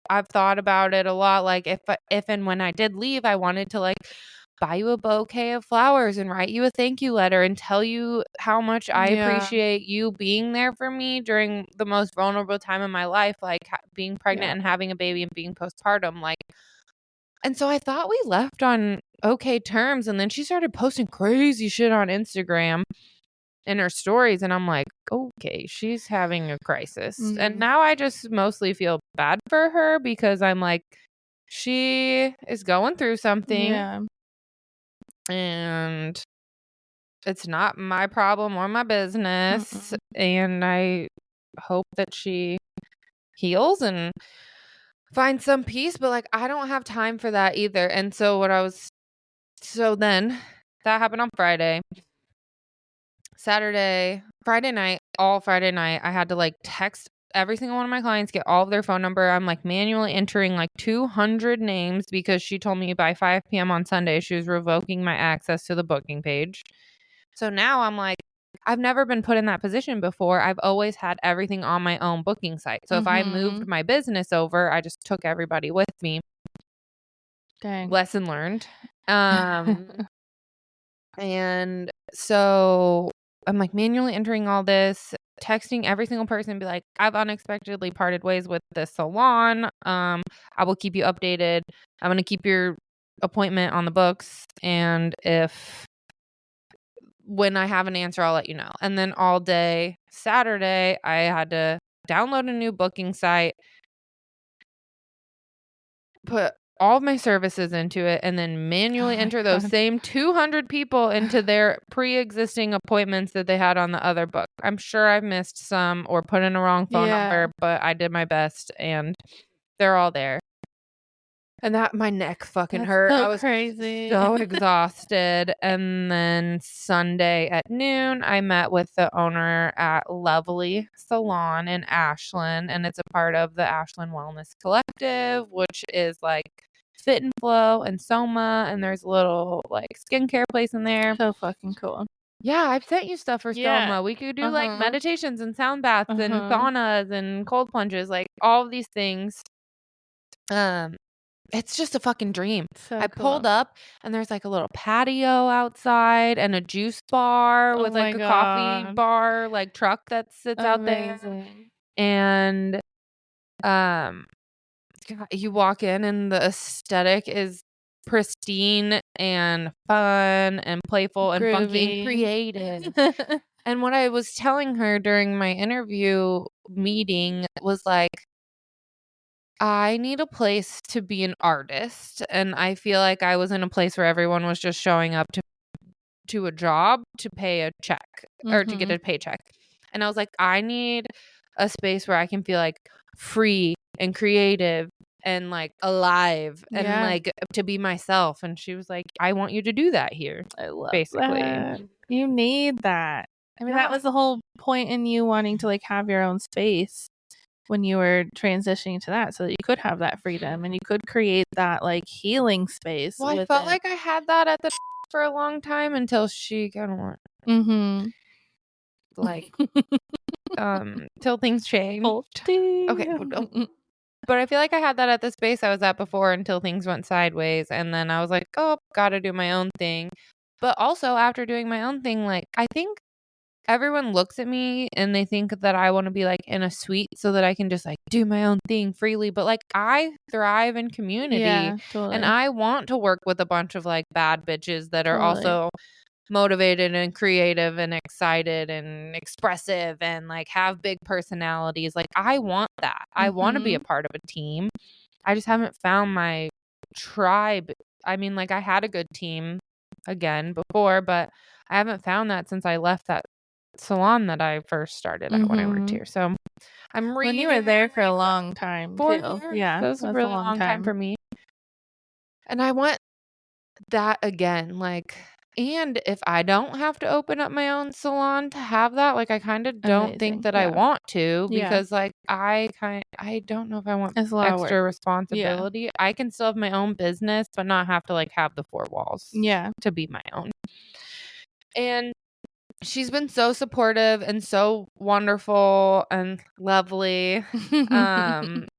I've thought about it a lot. Like, if and when I did leave, I wanted to like buy you a bouquet of flowers and write you a thank you letter and tell you how much I appreciate you being there for me during the most vulnerable time in my life, like being pregnant and having a baby and being postpartum. Like, And so I thought we left on okay terms. And then she started posting crazy shit on Instagram in her stories. And I'm like, okay, she's having a crisis. And now I just mostly feel bad for her because I'm like, she is going through something. Yeah. And it's not my problem or my business. And I hope that she heals and finds some peace. But like, I don't have time for that either. And so then that happened on Friday. Friday night, I had to like text every single one of my clients, get all of their phone number. I'm like manually entering like 200 names because she told me by 5 p.m. on Sunday she was revoking my access to the booking page. So now I'm like, I've never been put in that position before. I've always had everything on my own booking site. So if I moved my business over, I just took everybody with me. Dang. Lesson learned. And so I'm like manually entering all this, texting every single person, be like, I've unexpectedly parted ways with this salon. I will keep you updated. I'm going to keep your appointment on the books. And when I have an answer, I'll let you know. And then all day Saturday, I had to download a new booking site, put all of my services into it, and then manually enter those same 200 people into their pre-existing appointments that they had on the other book. I'm sure I've missed some or put in a wrong phone number, but I did my best and they're all there. And my neck fucking hurt. So I was crazy. so exhausted. And then Sunday at noon, I met with the owner at Lovely Salon in Ashland. And it's a part of the Ashland Wellness Collective, which is like Fit and Flow and Soma. And there's a little like skincare place in there. So fucking cool. Yeah, I've sent you stuff for Soma. We could do like meditations and sound baths and saunas and cold plunges, like all of these things. It's just a fucking dream. So I pulled up and there's like a little patio outside and a juice bar with like a coffee bar like truck that sits out there. And you walk in and the aesthetic is pristine and fun and playful and funky and creative. And what I was telling her during my interview meeting was like, I need a place to be an artist. And I feel like I was in a place where everyone was just showing up to a job to pay a check or to get a paycheck. And I was like, I need a space where I can feel like free and creative and like alive and like to be myself. And she was like, I want you to do that here. I love basically. that. You need that. I mean, that was the whole point in you wanting to like have your own space when you were transitioning to that, so that you could have that freedom and you could create that like healing space. Well, I felt like I had that at the for a long time until she kind of went like till things changed. Okay. But I feel like I had that at the space I was at before until things went sideways. And then I was like, oh, gotta do my own thing. But also after doing my own thing, like I think everyone looks at me and they think that I want to be like in a suite so that I can just like do my own thing freely. But like I thrive in community and I want to work with a bunch of like bad bitches that are also motivated and creative and excited and expressive and like have big personalities. Like I want that. I want to be a part of a team. I just haven't found my tribe. I mean, like I had a good team again before, but I haven't found that since I left that salon that I first started at when I worked here. So I'm when you were there for a long time 4 too. years. Yeah, that was a really long time for me. And I want that again. Like, and if I don't have to open up my own salon to have that, like I kind of don't think that I want to because like I don't know if I want extra responsibility. I can still have my own business but not have to like have the four walls to be my own. And she's been so supportive and so wonderful and lovely. And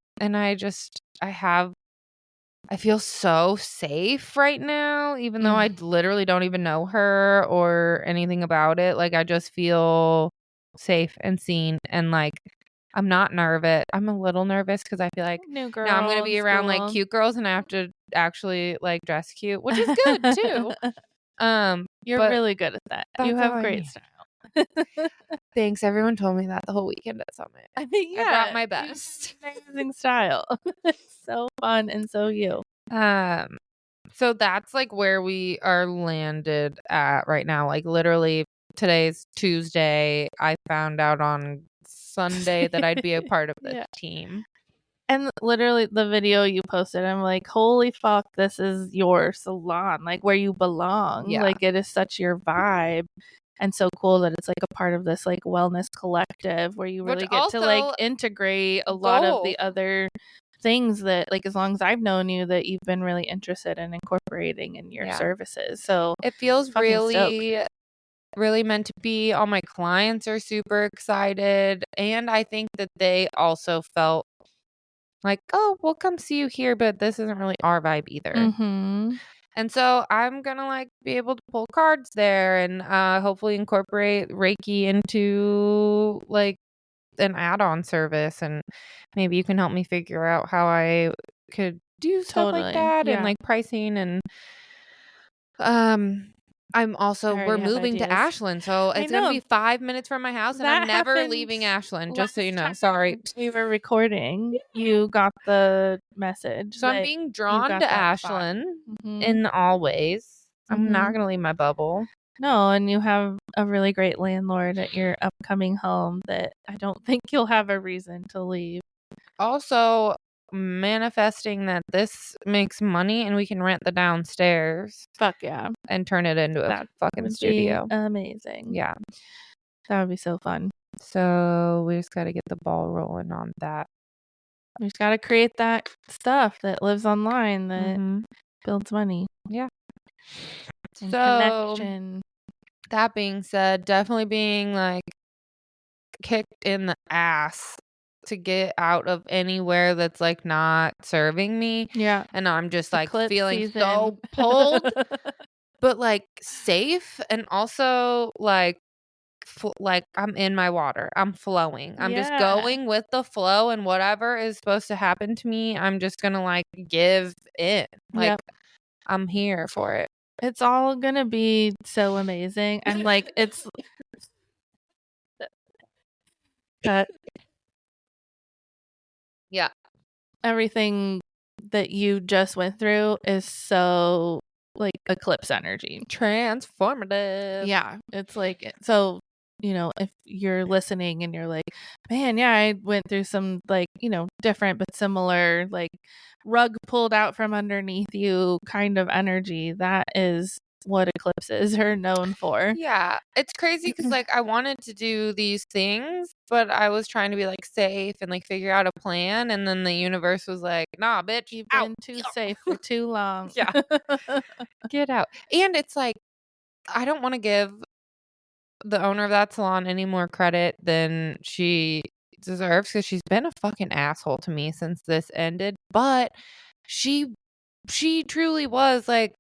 I feel so safe right now, even though I literally don't even know her or anything about it. Like I just feel safe and seen and like I'm not nervous. I'm a little nervous because I feel like New girl now I'm gonna be in around like school. cute girls and I have to actually like dress cute, which is good too. You're but really good at that. You that's all have I great need. style. Thanks. Everyone told me that the whole weekend at Summit. I mean, I brought my you have best. amazing style. It's so fun and so you. So that's like where we are landed at right now. Like literally today's Tuesday. I found out on Sunday that I'd be a part of this Yeah. team. And literally the video you posted, I'm like, holy fuck, this is your salon, like where you belong. Yeah. Like it is such your vibe. And so cool that it's like a part of this like wellness collective where you really Which get to like also integrate a lot of the goal. other things that like as long as I've known you that you've been really interested in incorporating in your Yeah. services. So It feels fucking really really meant to be. All my clients are super excited. And I think that they also felt like, oh, we'll come see you here, but this isn't really our vibe either. Mm-hmm. And so I'm gonna like be able to pull cards there and hopefully incorporate Reiki into like an add-on service, and maybe you can help me figure out how I could do stuff like that and like pricing. And we're moving to Ashland, so it's gonna be 5 minutes from my house, and I'm never leaving Ashland, just so you know. Sorry. We were recording. You got the message. So I'm being drawn to Ashland in all ways. I'm not gonna leave my bubble. No, and you have a really great landlord at your upcoming home that I don't think you'll have a reason to leave. Also, manifesting that this makes money and we can rent the downstairs. Fuck yeah. And turn it into a fucking studio. Amazing. Yeah. That would be so fun. So we just got to get the ball rolling on that. We just got to create that stuff that lives online that builds money. Yeah. And connection. That being said, definitely being like kicked in the ass to get out of anywhere that's like not serving me. Yeah. And I'm just like Eclipse feeling season. so pulled, but like safe, and also like I'm in my water. I'm flowing. I'm just going with the flow, and whatever is supposed to happen to me, I'm just going to like give in. Like I'm here for it. It's all going to be so amazing. And like it's yeah. Everything that you just went through is so like eclipse energy. Transformative. Yeah. It's like, so, you know, if you're listening and you're like, man, yeah, I went through some like, you know, different but similar, like rug pulled out from underneath you kind of energy, that is what eclipses are known for. Yeah. It's crazy because like I wanted to do these things, but I was trying to be like safe and like figure out a plan, and then the universe was like, nah, bitch, you've been too safe for too long. Yeah. Get out. And it's like, I don't want to give the owner of that salon any more credit than she deserves, because she's been a fucking asshole to me since this ended. But she truly was like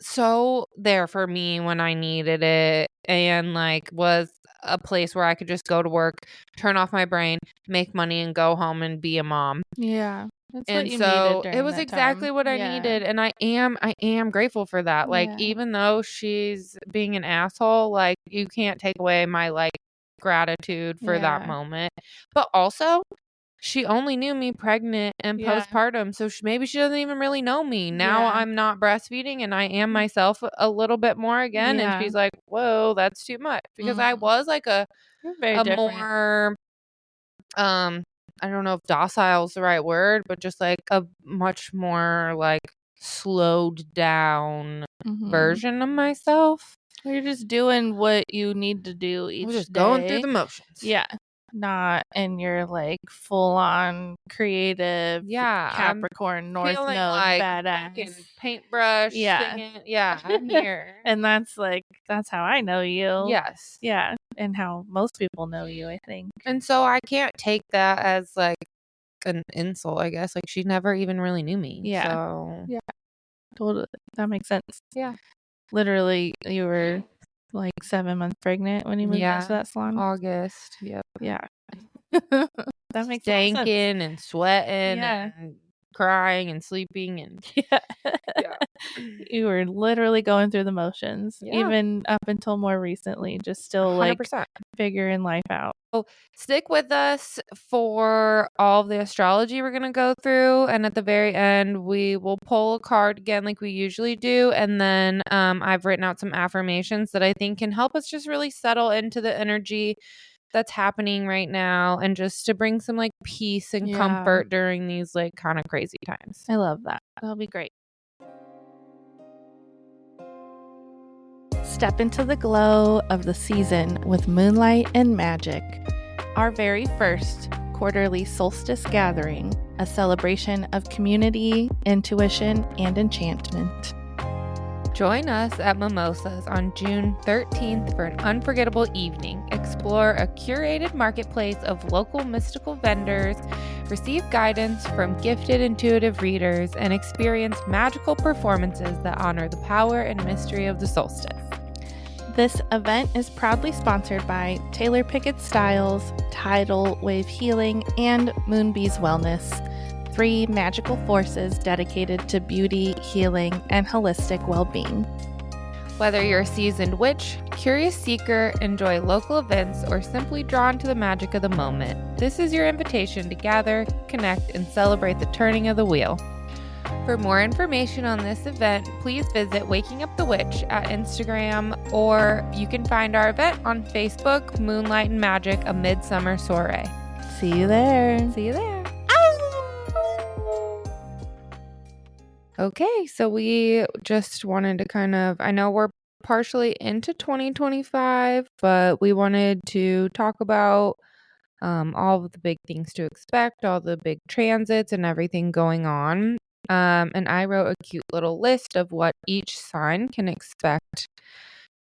so there for me when I needed it, and like was a place where I could just go to work, turn off my brain, make money, and go home and be a mom. Yeah. That's and so it was exactly what I needed, and I am grateful for that. Like even though she's being an asshole, like you can't take away my like gratitude for that moment. But also, she only knew me pregnant and postpartum, so maybe she doesn't even really know me. Now I'm not breastfeeding and I am myself a little bit more again, and she's like, "Whoa, that's too much," because I was like a more I don't know if docile is the right word, but just like a much more like slowed down version of myself. You're just doing what you need to do each day. Just going through the motions. Yeah. Not in your like full on creative Capricorn North Node like badass paintbrush singing. Yeah, I'm here. And that's how I know you. Yes. Yeah. And how most people know you, I think. And so I can't take that as like an insult, I guess. Like she never even really knew me. Yeah. So yeah. Totally. That makes sense. Yeah. Literally, you were like 7 months pregnant when you moved into that salon. August. Yep. Yeah. That makes a lot of sense. Stanking and sweating Yeah. and crying and sleeping and Yeah. yeah. You were literally going through the motions, Yeah. even up until more recently, just still like 100%. figuring life out. So stick with us for all of the astrology we're going to go through. And at the very end, we will pull a card again like we usually do. And then I've written out some affirmations that I think can help us just really settle into the energy that's happening right now and just to bring some like peace and comfort during these like kind of crazy times. I love that. That'll be great. Step into the glow of the season with moonlight and magic. Our very first quarterly solstice gathering, a celebration of community, intuition, and enchantment. Join us at Mimosas on June 13th for an unforgettable evening. Explore a curated marketplace of local mystical vendors, receive guidance from gifted intuitive readers, and experience magical performances that honor the power and mystery of the solstice. This event is proudly sponsored by Taylor Pickett Styles, Tidal Wave Healing, and Moonbees Wellness, 3 magical forces dedicated to beauty, healing, and holistic well-being. Whether you're a seasoned witch, curious seeker, enjoy local events, or simply drawn to the magic of the moment, this is your invitation to gather, connect, and celebrate the turning of the wheel. For more information on this event, please visit Waking Up the Witch at Instagram, or you can find our event on Facebook, Moonlight and Magic, a Midsummer Soiree. See you there. See you there. Okay, so we just wanted to I know we're partially into 2025, but we wanted to talk about all of the big things to expect, all the big transits and everything going on. And I wrote a cute little list of what each sign can expect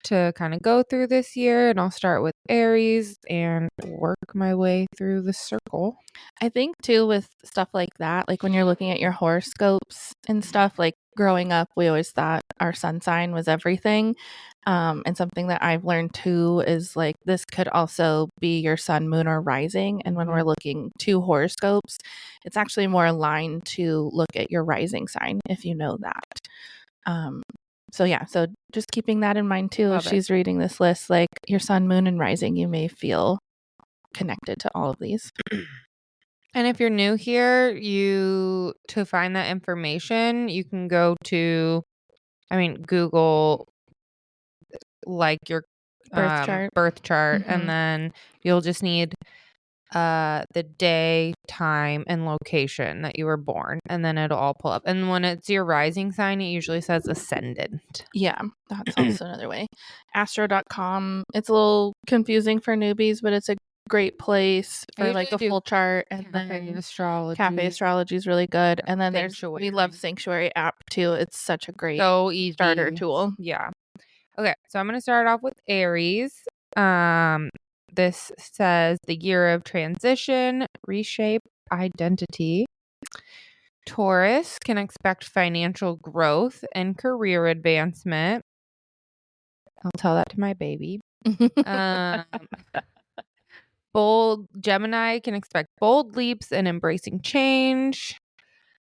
to kind of go through this year. And I'll start with Aries and work my way through the circle. I think too with stuff like that, like when you're looking at your horoscopes and stuff, like growing up, we always thought our sun sign was everything. And something that I've learned too is like this could also be your sun, moon, or rising. And when we're looking to horoscopes, it's actually more aligned to look at your rising sign if you know that. So just keeping that in mind too. If she's reading this list, like your sun, moon, and rising, you may feel connected to all of these. And if you're new here, to find that information, you can go to, Google like your birth chart, and then you'll just need the day, time, and location that you were born, and then it'll all pull up. And when it's your rising sign, it usually says ascendant. Yeah, that's also another way. Astro.com. It's a little confusing for newbies, but it's a great place for like a full chart. And Cafe then Astrology. Cafe Astrology is really good. And then Sanctuary. we love Sanctuary app too. It's such a great easy starter tool. Yeah. Okay, so I'm going to start off with Aries. This says the year of transition, reshape, identity. Taurus can expect financial growth and career advancement. I'll tell that to my baby. Bold Gemini can expect bold leaps and embracing change.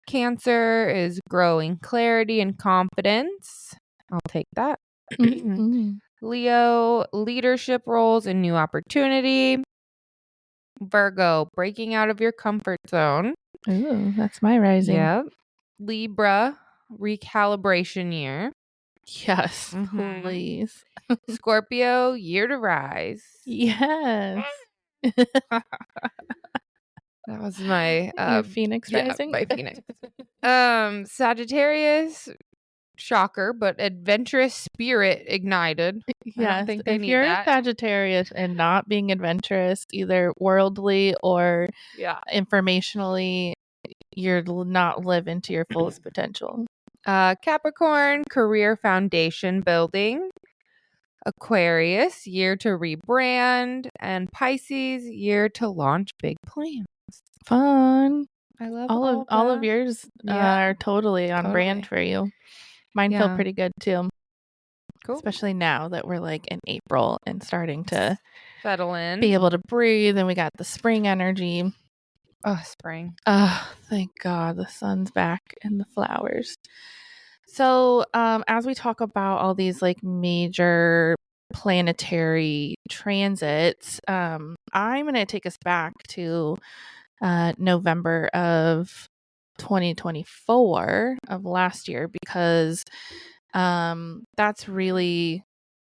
Cancer is growing clarity and confidence. I'll take that. Leo, leadership roles and new opportunity. Virgo, breaking out of your comfort zone. Ooh, that's my rising. Yep. Libra, recalibration year. Yes, please. Scorpio, year to rise. Yes. That was my your Phoenix rising. My Phoenix. Sagittarius, shocker, but adventurous spirit ignited. Yes, if you're a Sagittarius and not being adventurous, either worldly or informationally, you're not living to your fullest potential. Capricorn, career foundation building. Aquarius, year to rebrand. And Pisces, year to launch big plans. Fun. I love all of yours are totally on brand for you. Mine feel pretty good too. Cool. Especially now that we're like in April and starting to Settle in. be able to breathe. And we got the spring energy. Oh, spring. Oh, thank God the sun's back and the flowers. So, as we talk about all these like major planetary transits, I'm going to take us back to November of 2024 of last year, because that's really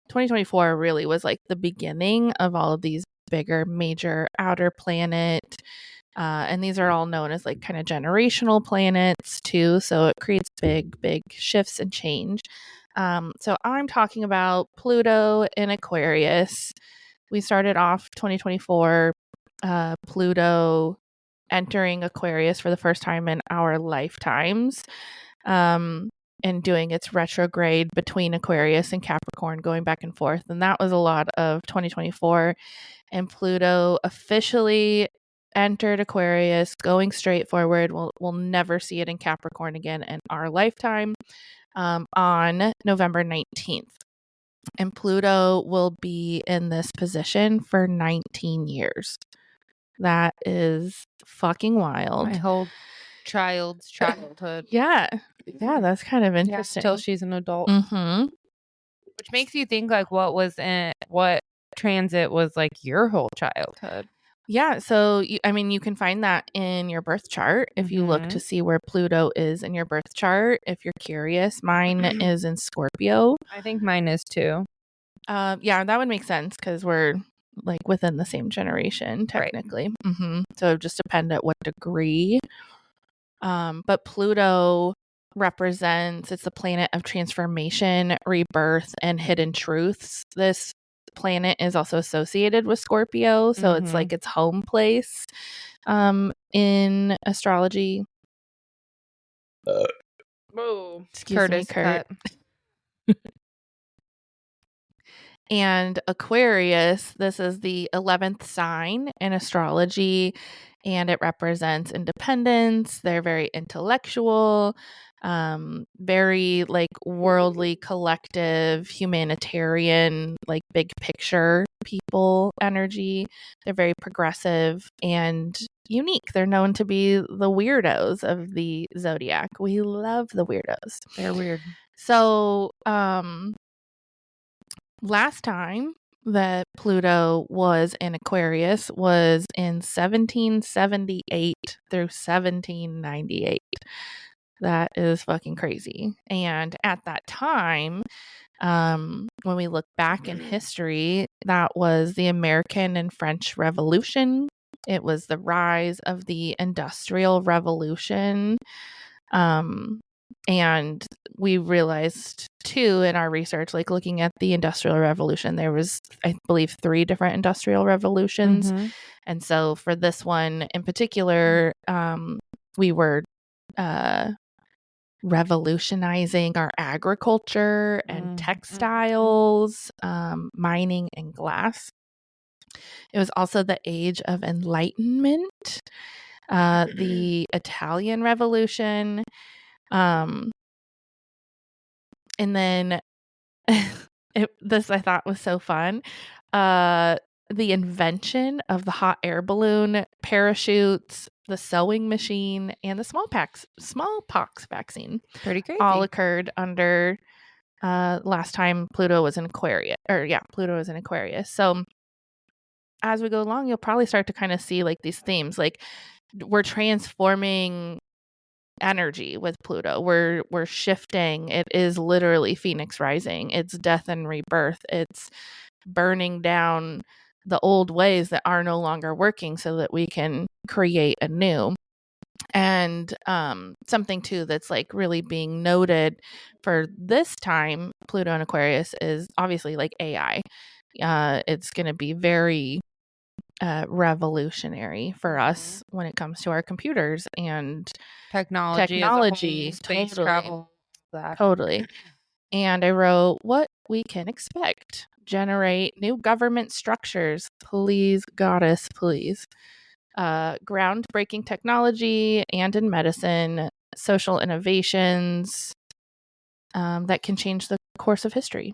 2024 really was like the beginning of all of these bigger major outer planet, and these are all known as like kind of generational planets too, so it creates big shifts and change. So I'm talking about Pluto in Aquarius. We started off 2024, Pluto entering Aquarius for the first time in our lifetimes, and doing its retrograde between Aquarius and Capricorn, going back and forth. And that was a lot of 2024. And Pluto officially entered Aquarius, going straight forward. We'll never see it in Capricorn again in our lifetime, on November 19th. And Pluto will be in this position for 19 years. That is fucking wild. My whole child's childhood. Yeah, that's kind of interesting. Till she's an adult. Mm-hmm. Which makes you think like what transit was like your whole childhood. Yeah, so you can find that in your birth chart if you look to see where Pluto is in your birth chart. If you're curious, mine is in Scorpio. I think mine is too. Yeah, that would make sense because we're like within the same generation technically. Right. Mm-hmm. So it just depends at what degree. But Pluto represents, it's the planet of transformation, rebirth, and hidden truths. This planet is also associated with Scorpio, so it's like its home place in astrology. Whoa. Excuse me, Kurt. And Aquarius, this is the 11th sign in astrology, and it represents independence. They're very intellectual, very like worldly, collective, humanitarian, like big picture people energy. They're very progressive and unique. They're known to be the weirdos of the zodiac. We love the weirdos. They're weird. So, last time that Pluto was in Aquarius was in 1778 through 1798. That is fucking crazy. And at that time, when we look back in history, that was the American and French Revolution. It was the rise of the Industrial Revolution. And we realized too in our research, like looking at the Industrial Revolution, there was, I believe, 3 different Industrial Revolutions. And so for this one in particular, we were revolutionizing our agriculture and textiles, mining and glass. It was also the age of enlightenment, the Italian Revolution. And then this I thought was so fun. The invention of the hot air balloon, parachutes, the sewing machine, and the smallpox vaccine. Pretty crazy. All occurred under last time Pluto was in Aquarius. Pluto was in Aquarius. So as we go along, you'll probably start to kind of see like these themes. Like we're transforming energy with Pluto. We're shifting. It is literally Phoenix rising. It's death and rebirth. It's burning down the old ways that are no longer working so that we can create a new. And something too that's like really being noted for this time Pluto and Aquarius is obviously like AI. It's going to be very revolutionary for us when it comes to our computers and technology, space travel, that. Totally. And I wrote what we can expect: generate new government structures, please, goddess, please. Groundbreaking technology and in medicine, social innovations that can change the course of history.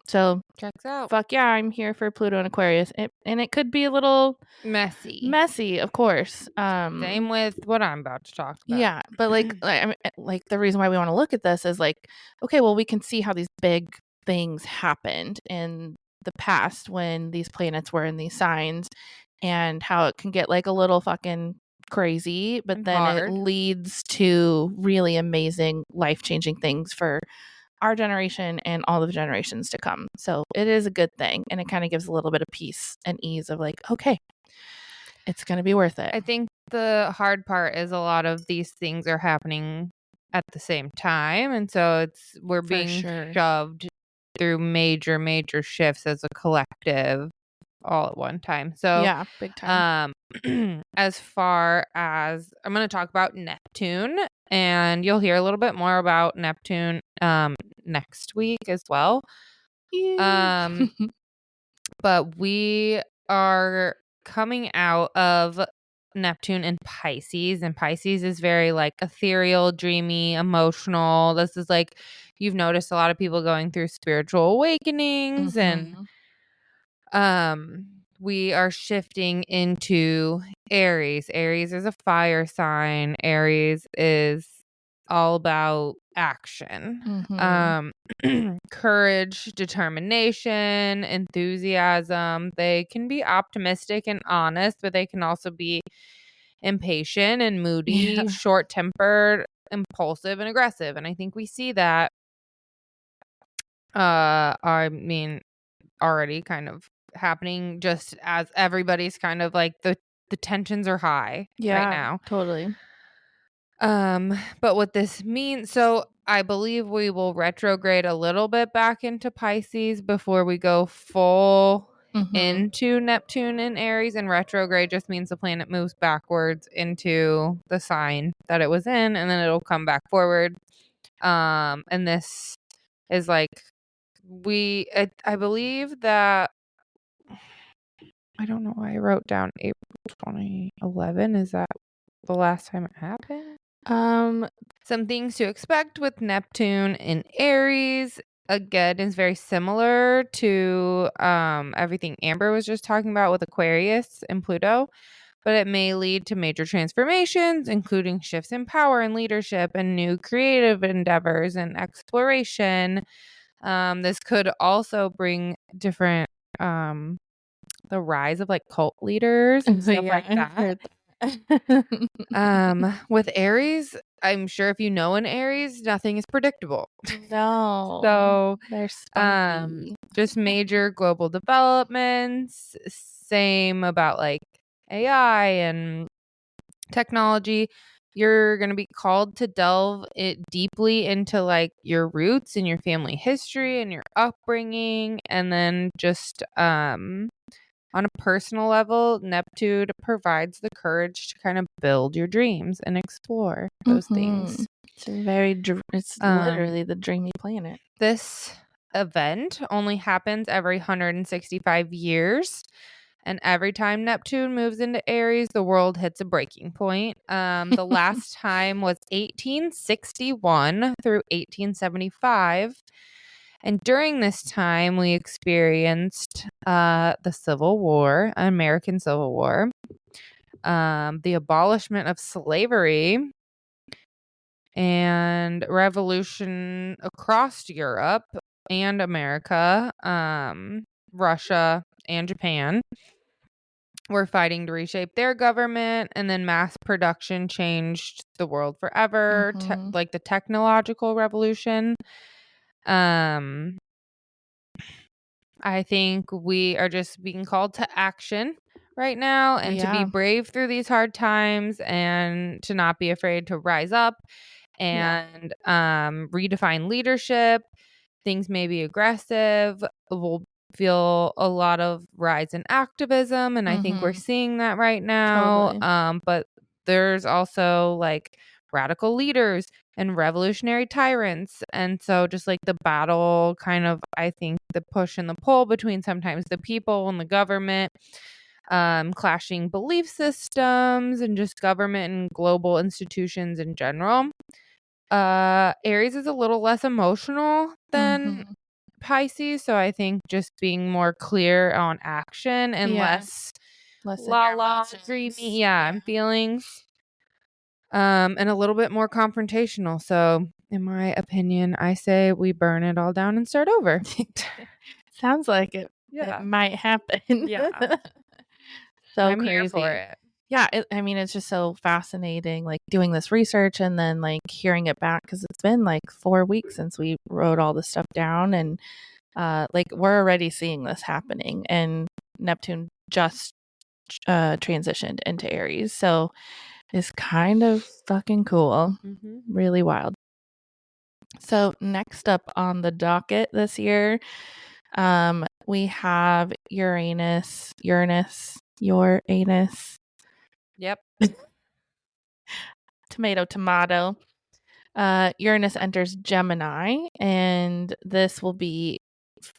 So Checks out. fuck yeah, I'm here for Pluto and Aquarius. And it could be a little Messy, of course. Same with what I'm about to talk about. Yeah, but I mean, like the reason why we want to look at this is like, okay, well, we can see how these big things happened in the past when these planets were in these signs, and how it can get like a little fucking crazy, but And then hard. it leads to really amazing, life-changing things for our generation and all the generations to come. So it is a good thing, and it kind of gives a little bit of peace and ease of like, okay, it's going to be worth it. I think the hard part is a lot of these things are happening at the same time, and so we're being shoved through major shifts as a collective all at one time. So yeah, big time. As far as I'm going to talk about Neptune, and you'll hear a little bit more about Neptune next week as well. But we are coming out of Neptune in Pisces, and Pisces is very like ethereal, dreamy, emotional. This is like, you've noticed a lot of people going through spiritual awakenings, and we are shifting into Aries. Aries is a fire sign. Aries is all about action. Courage, determination, enthusiasm. They can be optimistic and honest, but they can also be impatient and moody, short-tempered, impulsive, and aggressive. And I think we see that I mean already kind of happening, just as everybody's kind of like the tensions are high right now. Totally. But what this means, so I believe we will retrograde a little bit back into Pisces before we go full into Neptune and Aries. And retrograde just means the planet moves backwards into the sign that it was in, and then it'll come back forward. And this is like, I believe that, I don't know why I wrote down April 2011. Is that the last time it happened? Some things to expect with Neptune in Aries. Again, is very similar to everything Amber was just talking about with Aquarius and Pluto, but it may lead to major transformations, including shifts in power and leadership and new creative endeavors and exploration. This could also bring different the rise of like cult leaders and stuff like that. With Aries, I'm sure if you know an Aries, nothing is predictable. No. So they're spunky. Just major global developments. Same about like AI and technology. You're going to be called to delve it deeply into like your roots and your family history and your upbringing, and then just on a personal level, Neptune provides the courage to kind of build your dreams and explore those things. It's literally the dreamy planet. This event only happens every 165 years. And every time Neptune moves into Aries, the world hits a breaking point. The last time was 1861 through 1875. And during this time, we experienced the Civil War, American Civil War, the abolishment of slavery, and revolution across Europe and America, Russia, and Japan were fighting to reshape their government, and then mass production changed the world forever, like the technological revolution. I think we are just being called to action right now, and to be brave through these hard times, and to not be afraid to rise up and redefine leadership. Things may be aggressive. We'll feel a lot of rise in activism, and I think we're seeing that right now. Totally. But there's also like radical leaders and revolutionary tyrants, and so just like the battle, kind of, I think the push and the pull between sometimes the people and the government, clashing belief systems, and just government and global institutions in general. Aries is a little less emotional than Pisces. So I think just being more clear on action and less dreamy, and feelings. And a little bit more confrontational. So in my opinion, I say we burn it all down and start over. Sounds like it. Yeah. It might happen. Yeah. So I'm crazy. here for it. Yeah, I mean, it's just so fascinating, like doing this research and then like hearing it back, because it's been like 4 weeks since we wrote all this stuff down, and like we're already seeing this happening, and Neptune just transitioned into Aries, so it's kind of fucking cool, really wild. So next up on the docket this year, we have Uranus. Yep. Tomato. Uranus enters Gemini, and this will be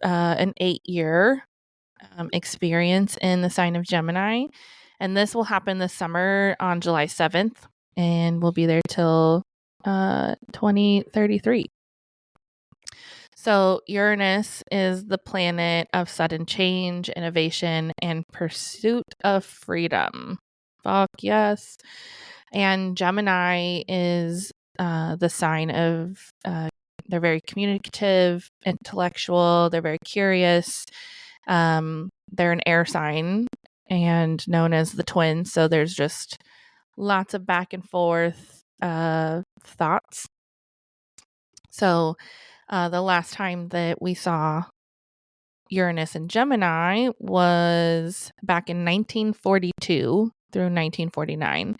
an 8-year experience in the sign of Gemini. And this will happen this summer on July 7th, and we'll be there till 2033. So Uranus is the planet of sudden change, innovation, and pursuit of freedom. Fuck yes. And Gemini is the sign of, they're very communicative, intellectual, they're very curious. They're an air sign and known as the twins. So there's just lots of back and forth thoughts. So the last time that we saw Uranus and Gemini was back in 1942 through 1949.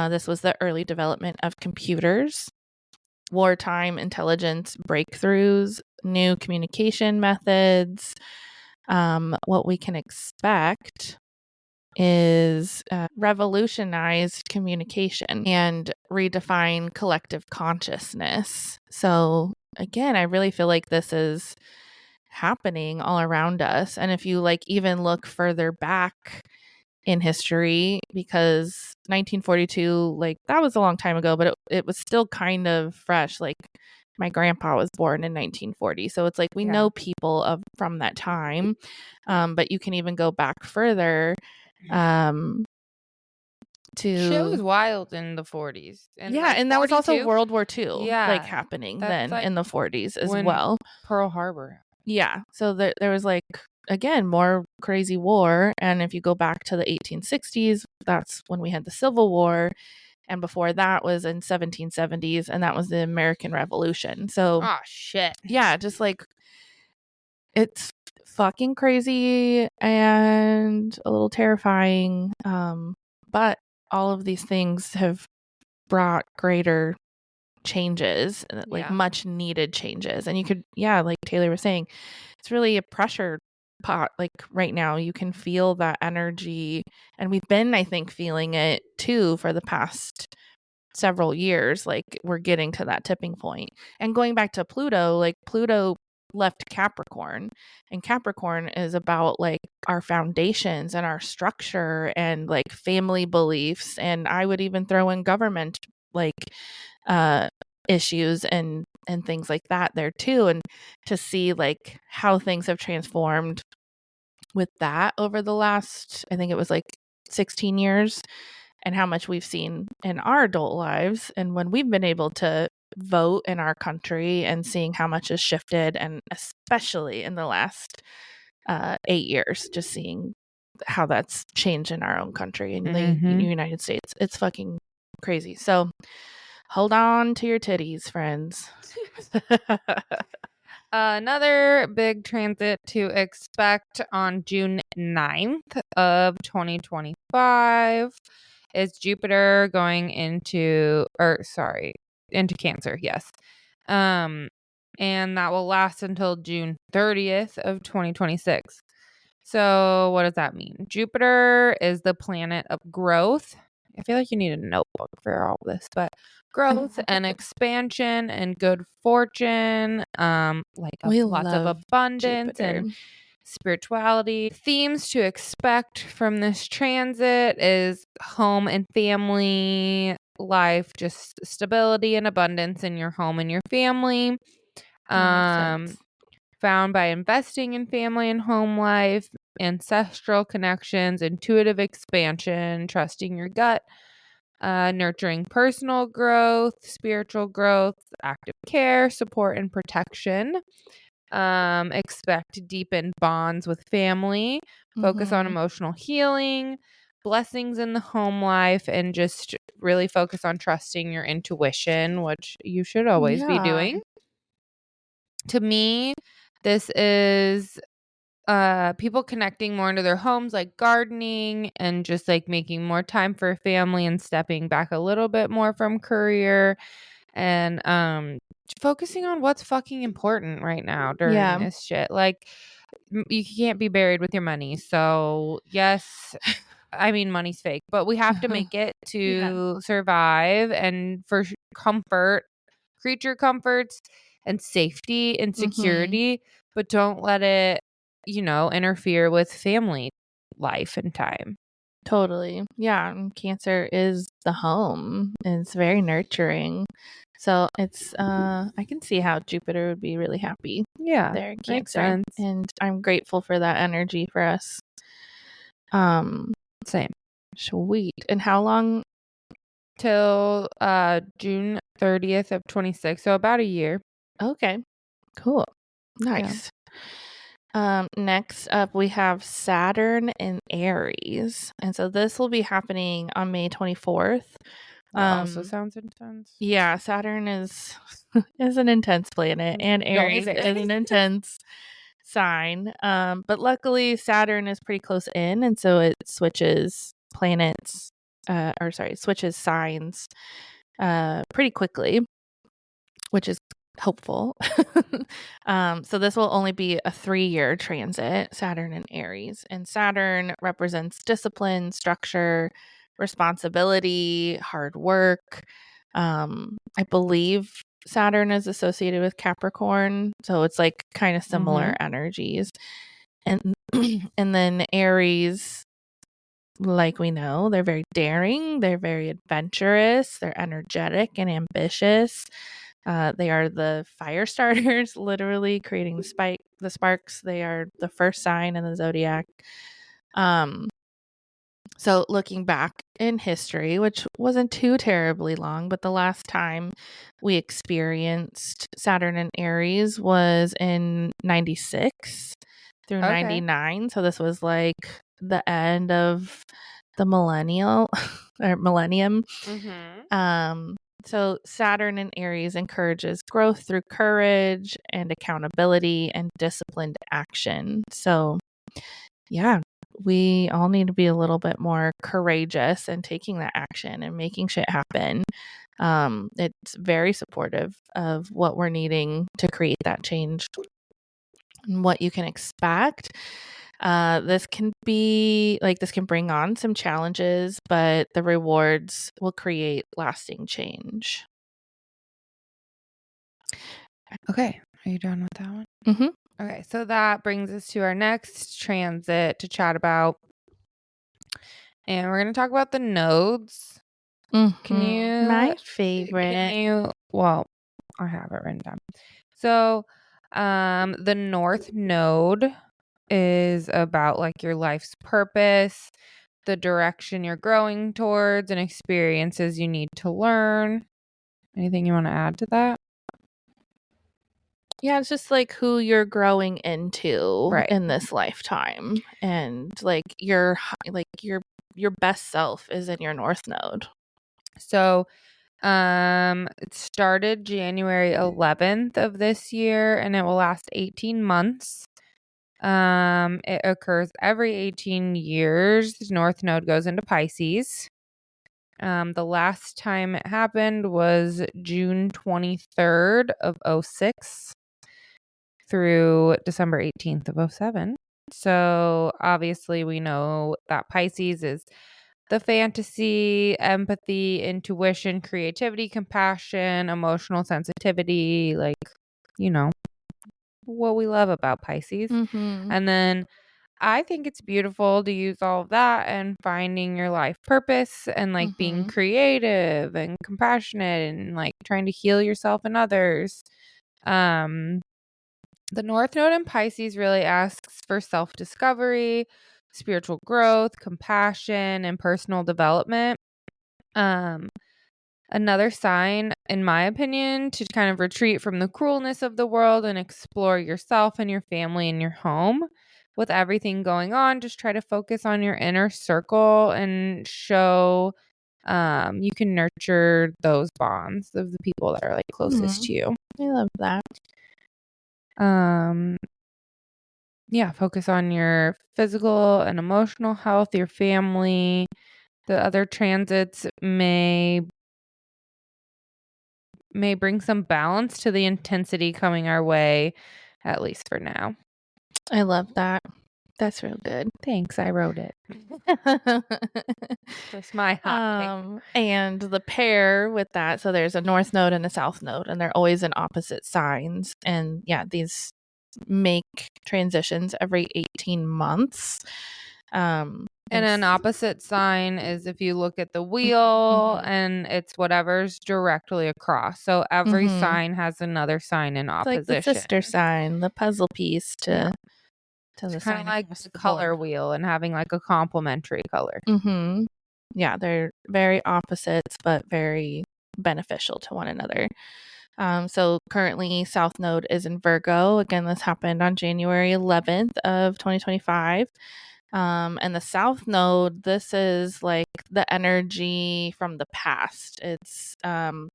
This was the early development of computers, wartime intelligence breakthroughs, new communication methods. What we can expect is revolutionized communication and redefine collective consciousness. So again, I really feel like this is happening all around us. And if you like even look further back in history, because 1942, like that was a long time ago, but it was still kind of fresh. Like my grandpa was born in 1940. So it's like we know people from that time. But you can even go back further Shit was wild in the 40s. And that was also World War II like happening then like in the 40s as well. Pearl Harbor. Yeah. So there was like, again, more crazy war. And if you go back to the 1860s, that's when we had the Civil War. And before that was in 1770s, and that was the American Revolution. So, oh shit. Yeah, just like it's fucking crazy and a little terrifying. But all of these things have brought greater changes, like much needed changes. And you could, like Taylor was saying, it's really a pressure pot. Like right now, you can feel that energy. And we've been, I think, feeling it too for the past several years. Like we're getting to that tipping point. And going back to Pluto, like Pluto left Capricorn, and Capricorn is about like our foundations and our structure and like family beliefs, and I would even throw in government like issues and things like that there too. And to see like how things have transformed with that over the last, I think it was like 16 years, and how much we've seen in our adult lives, and when we've been able to vote in our country, and seeing how much has shifted, and especially in the last 8 years, just seeing how that's changed in our own country, in the United States. It's fucking crazy. So hold on to your titties, friends. Another big transit to expect on June 9th of 2025 is Jupiter going into Cancer. Yes. And that will last until June 30th of 2026. So what does that mean? Jupiter is the planet of growth. I feel like you need a notebook for all this, but growth and expansion and good fortune, lots of abundance Jupiter. And spirituality. Themes to expect from this transit is home and family life, just stability and abundance in your home and your family. found by investing in family and home life, ancestral connections, intuitive expansion, trusting your gut, nurturing personal growth, spiritual growth, active care, support, and protection. Expect to deepen bonds with family, focus on emotional healing, blessings in the home life, and just really focus on trusting your intuition, which you should always be doing. To me, this is people connecting more into their homes, like gardening and just like making more time for family and stepping back a little bit more from career and focusing on what's fucking important right now during this shit. Like you can't be buried with your money. So yes, I mean money's fake, but we have to make it to survive and for comfort, creature comforts and safety and security, but don't let it, interfere with family life and time. Totally. Yeah. And Cancer is the home. It's very nurturing. So it's I can see how Jupiter would be really happy. Yeah. There in Makes Cancer. sense. And I'm grateful for that energy for us. Same. Sweet. And how long? Till June 30th of 26. So about a year. Okay. Cool. Nice. Next up, we have Saturn in Aries. And so this will be happening on May 24th. That also sounds intense. Yeah, Saturn is an intense planet, and Aries is an intense sign. But luckily Saturn is pretty close in, and so it switches switches signs pretty quickly, which is hopeful. So this will only be a 3-year transit, Saturn and Aries. And Saturn represents discipline, structure, responsibility, hard work. I believe Saturn is associated with Capricorn, so it's like kind of similar energies. And and then Aries, like we know, they're very daring, they're very adventurous, they're energetic and ambitious. They are the fire starters, literally creating the sparks. They are the first sign in the zodiac. So looking back in history, which wasn't too terribly long, but the last time we experienced Saturn and Aries was in 96 through 99. So this was like the end of the millennium. So Saturn in Aries encourages growth through courage and accountability and disciplined action. So yeah, we all need to be a little bit more courageous in taking that action and making shit happen. It's very supportive of what we're needing to create that change and what you can expect. This can bring on some challenges, but the rewards will create lasting change. Okay. Are you done with that one? Mm-hmm. Okay. So that brings us to our next transit to chat about. And we're going to talk about the nodes. Can you? My favorite. Well, I have it written down. So the North Node is about like your life's purpose, the direction you're growing towards, and experiences you need to learn. Anything you want to add to that? Yeah, it's just like who you're growing into in this lifetime, and like your best self is in your North Node. So it started January 11th of this year, and it will last 18 months. It occurs every 18 years. The North Node goes into Pisces. The last time it happened was June 23rd of 06 through December 18th of 07. So obviously we know that Pisces is the fantasy, empathy, intuition, creativity, compassion, emotional sensitivity, like, what we love about Pisces. And then I think it's beautiful to use all of that and finding your life purpose and like being creative and compassionate and like trying to heal yourself and others. The North Node in Pisces really asks for self-discovery, spiritual growth, compassion, and personal development. Another sign, in my opinion, to kind of retreat from the cruelness of the world and explore yourself and your family and your home. With everything going on, just try to focus on your inner circle and show you can nurture those bonds of the people that are like closest to you. I love that. Yeah, focus on your physical and emotional health, your family. The other transits may bring some balance to the intensity coming our way, at least for now. I love that. That's real good. Thanks, I wrote it. Just my hot pick. And the pair with that, so there's a north node and a south node, and they're always in opposite signs. And yeah, these make transitions every 18 months. And an opposite sign is if you look at the wheel and it's whatever's directly across. So every sign has another sign in opposition. Like the sister sign, the puzzle piece to the kind of like the color wheel and having like a complementary color. Yeah, they're very opposites, but very beneficial to one another. So currently South Node is in Virgo. Again, this happened on January 11th of 2025. And the South Node, this is like the energy from the past. It's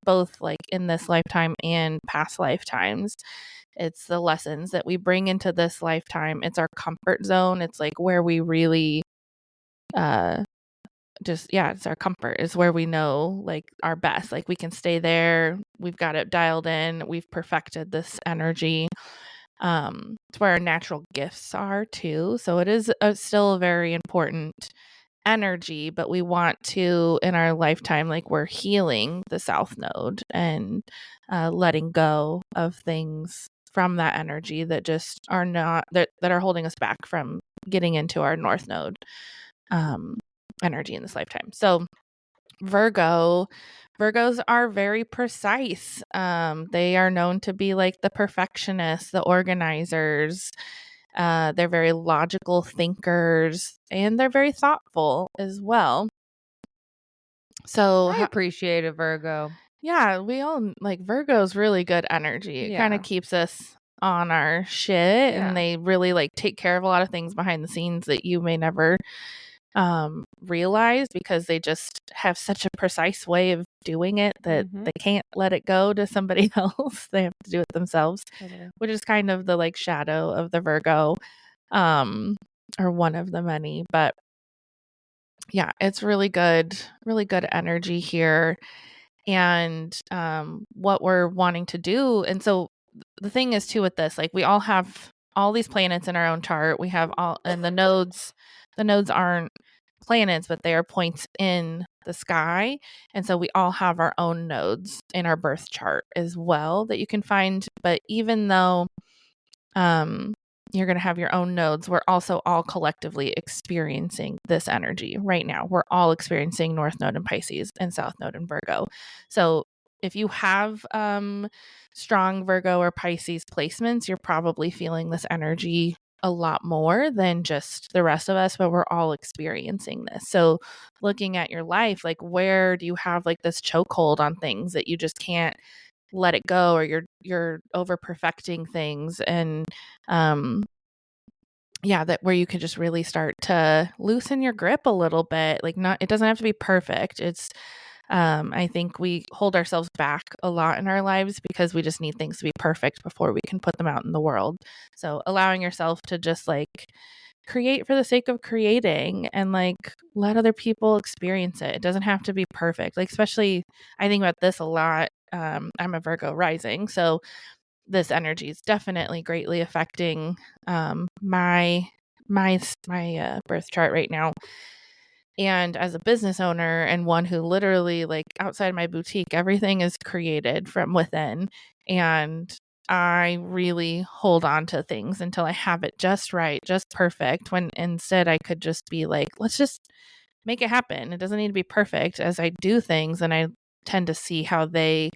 both like in this lifetime and past lifetimes. It's the lessons that we bring into this lifetime. It's our comfort zone. It's like where we really it's our comfort. It's where we know like our best. Like we can stay there. We've got it dialed in. We've perfected this energy. It's where our natural gifts are too. So it is still a very important energy, but we want to, in our lifetime, like we're healing the South Node and letting go of things from that energy that just are not, that are holding us back from getting into our North Node energy in this lifetime. So Virgos are very precise. They are known to be like the perfectionists, the organizers. They're very logical thinkers, and they're very thoughtful as well. So I appreciate a Virgo. Yeah, we all like Virgo's really good energy. It kind of keeps us on our shit, and they really like take care of a lot of things behind the scenes that you may never realize, because they just have such a precise way of doing it that they can't let it go to somebody else. They have to do it themselves, which is kind of the like shadow of the Virgo, or one of the many. But yeah, it's really good energy here. And what we're wanting to do. And so the thing is too with this, like we all have all these planets in our own chart. We have all, and the nodes aren't planets, but they are points in the sky. And so we all have our own nodes in our birth chart as well that you can find. But even though you're going to have your own nodes, we're also all collectively experiencing this energy right now. We're all experiencing North Node in Pisces and South Node in Virgo. So if you have strong Virgo or Pisces placements, you're probably feeling this energy a lot more than just the rest of us, but we're all experiencing this. So looking at your life, like where do you have like this chokehold on things that you just can't let it go, or you're over perfecting things, and that where you could just really start to loosen your grip a little bit. Like it doesn't have to be perfect. It's I think we hold ourselves back a lot in our lives because we just need things to be perfect before we can put them out in the world. So allowing yourself to just like create for the sake of creating, and like let other people experience it. It doesn't have to be perfect. Like, especially I think about this a lot. I'm a Virgo rising, so this energy is definitely greatly affecting my birth chart right now. And as a business owner and one who literally, like outside my boutique, everything is created from within, and I really hold on to things until I have it just right, just perfect, when instead I could just be like, let's just make it happen. It doesn't need to be perfect. As I do things, and I tend to see how they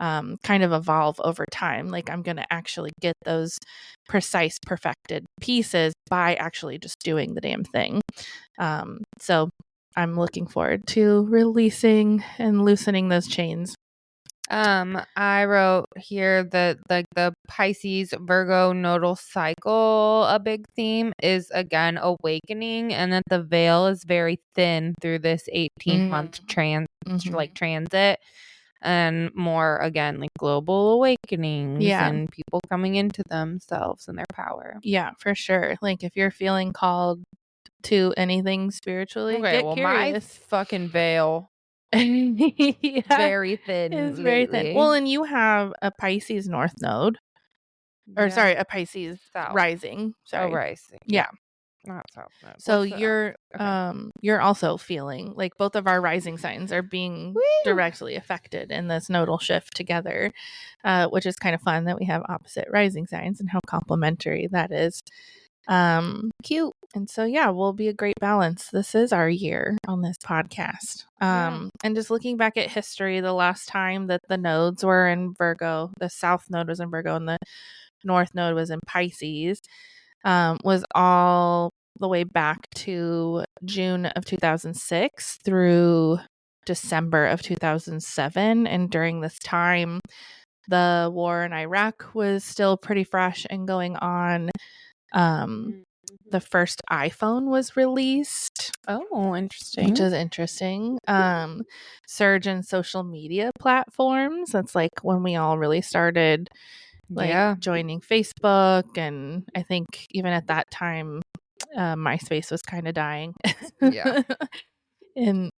kind of evolve over time. Like I'm going to actually get those precise, perfected pieces by actually just doing the damn thing. So I'm looking forward to releasing and loosening those chains. I wrote here that like the Pisces Virgo nodal cycle, a big theme is again awakening, and that the veil is very thin through this 18-month transit, and more again like global awakenings and people coming into themselves and their power. Yeah, for sure. Like if you're feeling called to anything spiritually, get curious. My fucking veil. Very thin. It's very thin. Well, and you have a Pisces North Node. Or sorry, a Pisces South. Rising. Sorry. Rising. Yeah. Not South Node. So you're also feeling like both of our rising signs are being directly affected in this nodal shift together, which is kind of fun that we have opposite rising signs and how complementary that is. Cute. And so we'll be a great balance. This is our year on this podcast. And just looking back at history, the last time that the nodes were in Virgo, the South Node was in Virgo and the North Node was in Pisces, was all the way back to June of 2006 through December of 2007. And during this time, the war in Iraq was still pretty fresh and going on. The first iPhone was released. Oh, interesting. Which is interesting. Surge in social media platforms. That's like when we all really started joining Facebook. And I think even at that time, MySpace was kind of dying. Yeah. And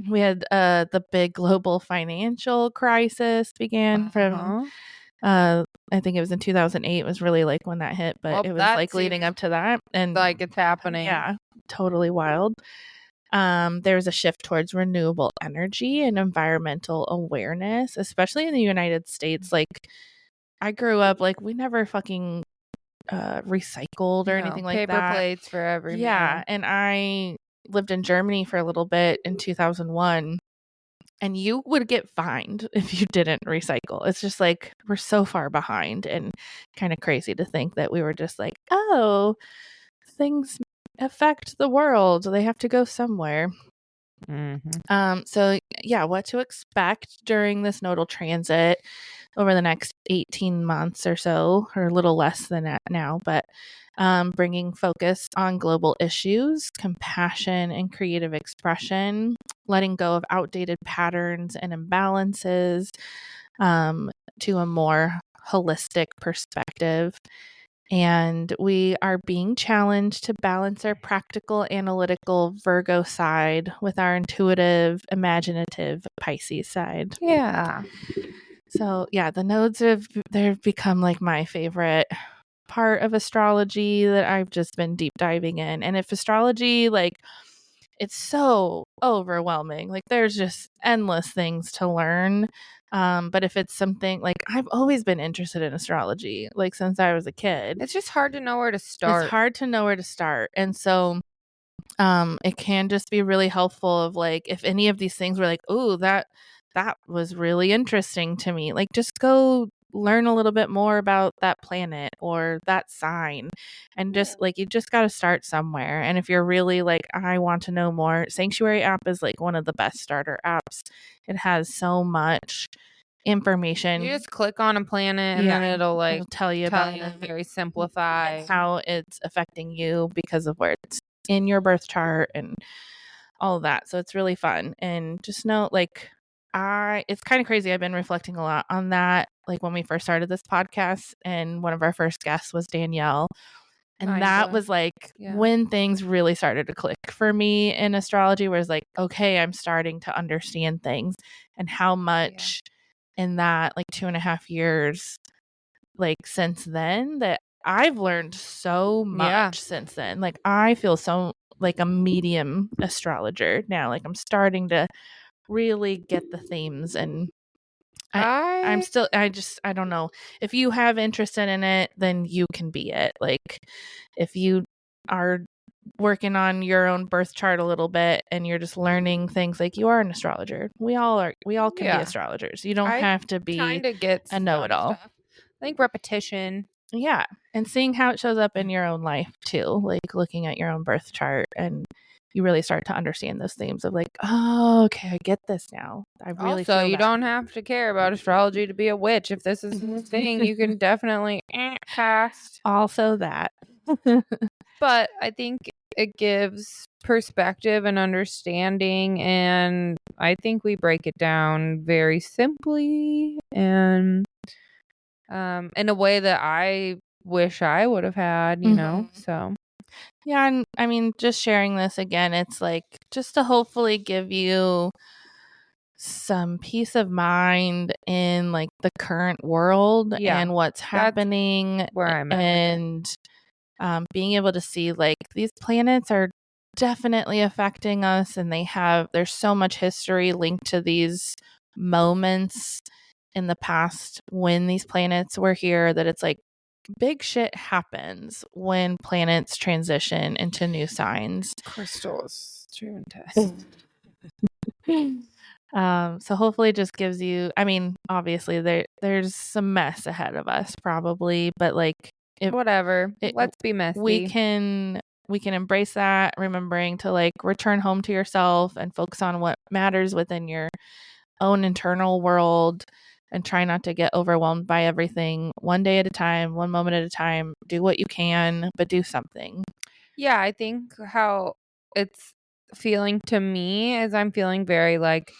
we had the big global financial crisis began from I think it was in 2008 was really like when that hit, but it was like leading up to that, and like it's happening. Yeah, totally wild. There was a shift towards renewable energy and environmental awareness, especially in the United States. Like I grew up like we never fucking recycled or anything like that. Paper plates for every meal. And I lived in Germany for a little bit in 2001. And you would get fined if you didn't recycle. It's just like we're so far behind and kind of crazy to think that we were just like, oh, things affect the world. They have to go somewhere. So what to expect during this nodal transit over the next 18 months or so, or a little less than that now, but bringing focus on global issues, compassion, and creative expression, letting go of outdated patterns and imbalances to a more holistic perspective. And we are being challenged to balance our practical, analytical Virgo side with our intuitive, imaginative Pisces side. Yeah. So the nodes they've become like my favorite part of astrology that I've just been deep diving in. And if astrology, like, it's so overwhelming, like there's just endless things to learn. But if it's something like I've always been interested in astrology, like since I was a kid, it's just hard to know where to start. And so it can just be really helpful of like if any of these things were like, oh, that was really interesting to me, like just go learn a little bit more about that planet or that sign, and just like you just got to start somewhere. And if you're really like, I want to know more, Sanctuary app is like one of the best starter apps. It has so much information. You just click on a planet and then it'll tell you about it very simplified, how it's affecting you because of where it's in your birth chart and all of that. So it's really fun. And just know, like, it's kind of crazy. I've been reflecting a lot on that. Like when we first started this podcast and one of our first guests was Danielle. And that was like when things really started to click for me in astrology, where it's like, okay, I'm starting to understand things, and how much in that like 2.5 years, like since then, that I've learned so much since then. Like I feel so like a medium astrologer now. Like I'm starting to really get the themes, and I don't know. If you have interest in it, then you can be it. Like if you are working on your own birth chart a little bit and you're just learning things, like you are an astrologer. We all can be astrologers. You don't have to be kind of get a know-it-all. I think repetition. Yeah. And seeing how it shows up in your own life too, like looking at your own birth chart, and you really start to understand those themes of like, oh, okay, I get this now. I really Also, feel you that. don't have to care about astrology to be a witch. If this is the thing, you can definitely cast. Also that. But I think it gives perspective and understanding, and I think we break it down very simply and in a way that I wish I would have had, you know. So yeah, and I mean, just sharing this again, it's like just to hopefully give you some peace of mind in like the current world and what's happening, where I'm at. And being able to see like these planets are definitely affecting us, and there's so much history linked to these moments in the past when these planets were here, that it's like big shit happens when planets transition into new signs. Crystals, true and test. So hopefully it just gives you, I mean, obviously there's some mess ahead of us probably, but like let's be messy. We can embrace that, remembering to like return home to yourself and focus on what matters within your own internal world, and try not to get overwhelmed by everything. One day at a time, one moment at a time. Do what you can, but do something. Yeah, I think how it's feeling to me is I'm feeling very like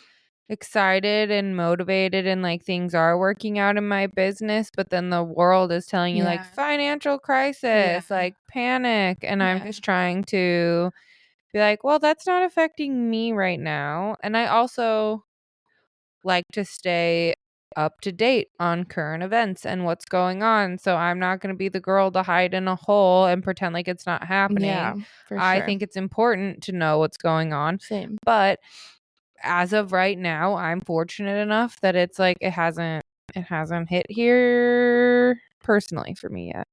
excited and motivated, and like things are working out in my business, but then the world is telling you like financial crisis, like panic, and I'm just trying to be like, well, that's not affecting me right now. And I also like to stay up to date on current events and what's going on. So I'm not going to be the girl to hide in a hole and pretend like it's not happening. Yeah, for I sure. think it's important to know what's going on. Same. But as of right now, I'm fortunate enough that it's like it hasn't hit here personally for me yet.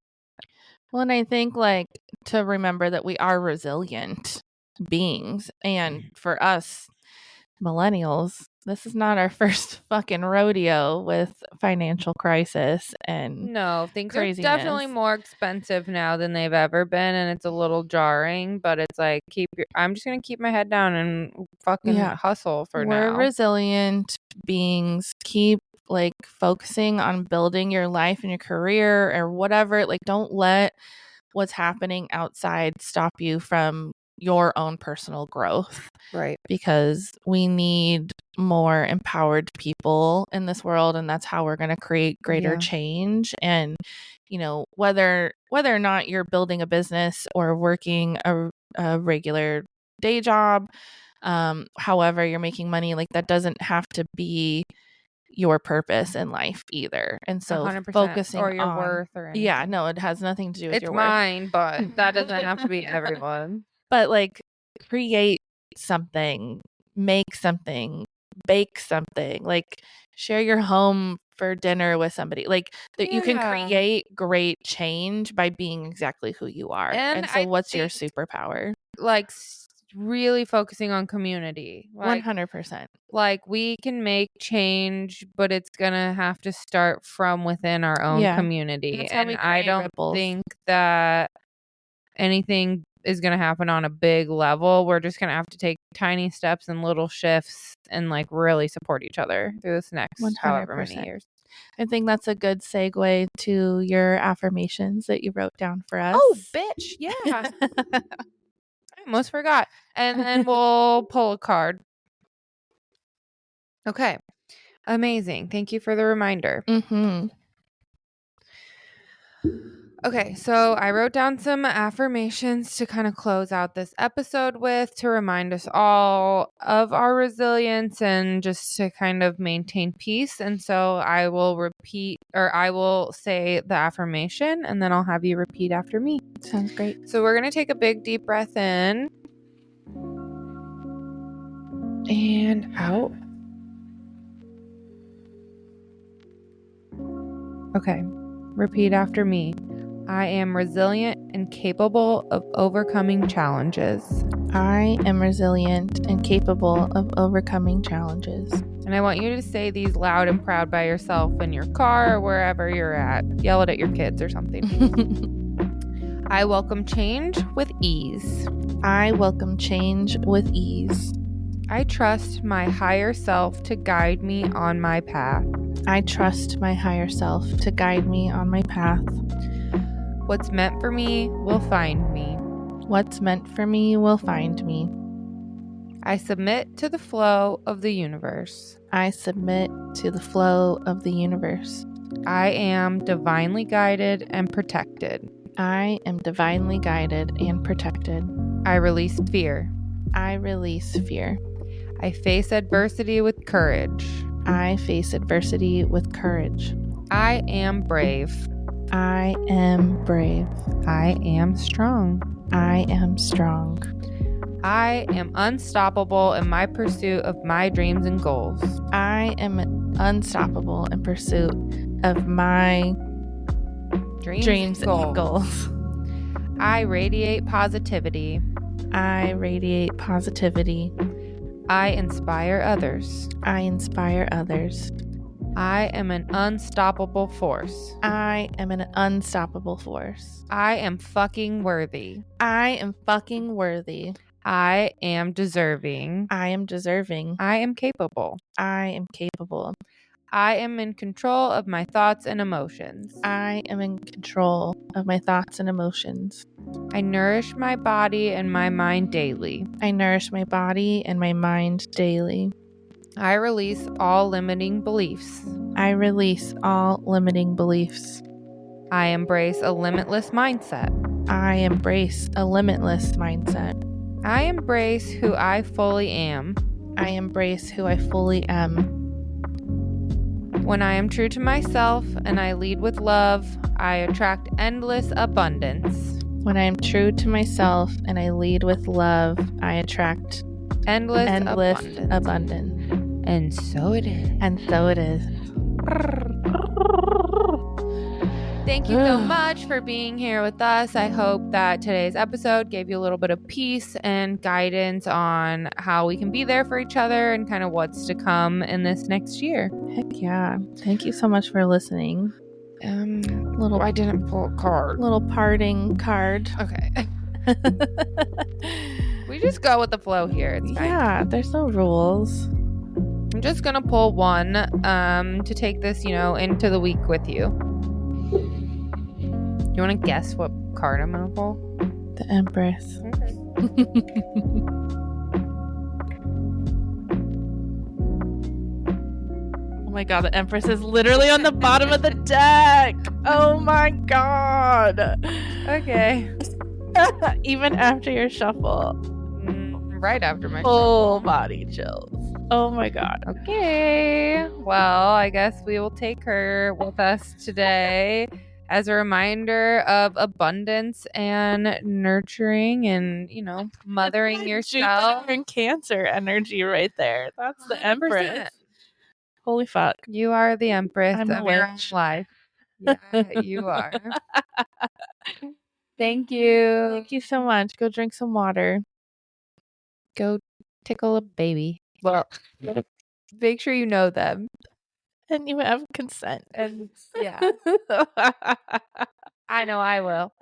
Well, and I think like to remember that we are resilient beings, and for us millennials, this is not our first fucking rodeo with financial crisis and things craziness. are definitely more expensive now than they've ever been, and it's a little jarring, but it's like I'm just gonna keep my head down and fucking hustle for now. We're resilient beings. Keep like focusing on building your life and your career or whatever. Like, don't let what's happening outside stop you from your own personal growth. Right. Because we need more empowered people in this world, and that's how we're going to create greater change. And, you know, whether or not you're building a business or working a regular day job, however you're making money, like that doesn't have to be your purpose in life either. And so 100%, focusing or your on worth or anything. Yeah, no, it has nothing to do with your worth. It's mine, but that doesn't have to be everyone. But like create something, make something, bake something, like share your home for dinner with somebody. Like that you can create great change by being exactly who you are. And so what's your superpower? Like really focusing on community. Like 100%. Like we can make change, but it's gonna have to start from within our own community. And I don't think that anything is gonna happen on a big level. We're just gonna have to take tiny steps and little shifts and like really support each other through this next 100%. however many years. I think that's a good segue to your affirmations that you wrote down for us. Oh, bitch. Yeah. I almost forgot. And then we'll pull a card. Okay. Amazing. Thank you for the reminder. Okay, so I wrote down some affirmations to kind of close out this episode with, to remind us all of our resilience and just to kind of maintain peace. And so I will say the affirmation, and then I'll have you repeat after me. Sounds great. So we're going to take a big deep breath in and out. Okay, repeat after me. I am resilient and capable of overcoming challenges. I am resilient and capable of overcoming challenges. And I want you to say these loud and proud by yourself in your car or wherever you're at. Yell it at your kids or something. I welcome change with ease. I welcome change with ease. I trust my higher self to guide me on my path. I trust my higher self to guide me on my path. What's meant for me will find me. What's meant for me will find me. I submit to the flow of the universe. I submit to the flow of the universe. I am divinely guided and protected. I am divinely guided and protected. I release fear. I release fear. I face adversity with courage. I face adversity with courage. I am brave. I am brave. I am strong. I am strong. I am unstoppable in my pursuit of my dreams and goals. I am unstoppable in pursuit of my dreams and goals. I radiate positivity. I radiate positivity. I inspire others. I inspire others. I am an unstoppable force. I am an unstoppable force. I am fucking worthy. I am fucking worthy. I am deserving. I am deserving. I am capable. I am capable. I am in control of my thoughts and emotions. I am in control of my thoughts and emotions. I nourish my body and my mind daily. I nourish my body and my mind daily. I release all limiting beliefs. I release all limiting beliefs. I embrace a limitless mindset. I embrace a limitless mindset. I embrace who I fully am. I embrace who I fully am. When I am true to myself and I lead with love, I attract endless abundance. When I am true to myself and I lead with love, I attract endless abundance. And so it is. And so it is. Thank you so much for being here with us. I hope that today's episode gave you a little bit of peace and guidance on how we can be there for each other and kind of what's to come in this next year. Heck yeah. Thank you so much for listening. I didn't pull a card. Little parting card. Okay. We just go with the flow here. It's fine. Yeah, there's no rules. I'm just going to pull one to take this, into the week with you. You want to guess what card I'm going to pull? The Empress. Okay. Oh my god, the Empress is literally on the bottom of the deck. Oh my god. Okay. Even after your shuffle. Right after my full body chills. Oh my god. Okay. Well, I guess we will take her with us today as a reminder of abundance and nurturing and, mothering yourself. Jupiter and Cancer energy right there. That's the 100%. Empress. Holy fuck. You are the Empress I'm of your own life. Yeah, you are. Thank you. Thank you so much. Go drink some water. Go tickle a baby. Well, make sure you know them. And you have consent. And yeah. I know I will.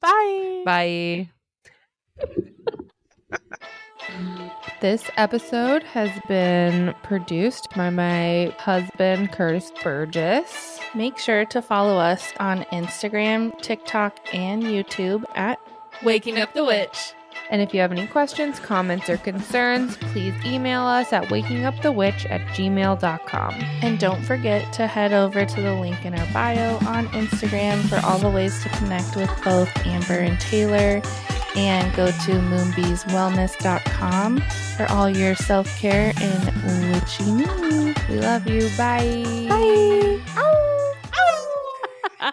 Bye. Bye. This episode has been produced by my husband, Curtis Burgess. Make sure to follow us on Instagram, TikTok, and YouTube at Waking Up the Witch. And if you have any questions, comments, or concerns, please email us at wakingupthewitch@gmail.com. And don't forget to head over to the link in our bio on Instagram for all the ways to connect with both Amber and Taylar. And go to moonbeeswellness.com for all your self-care and witchy news. We love you. Bye. Bye. Ow. Ow.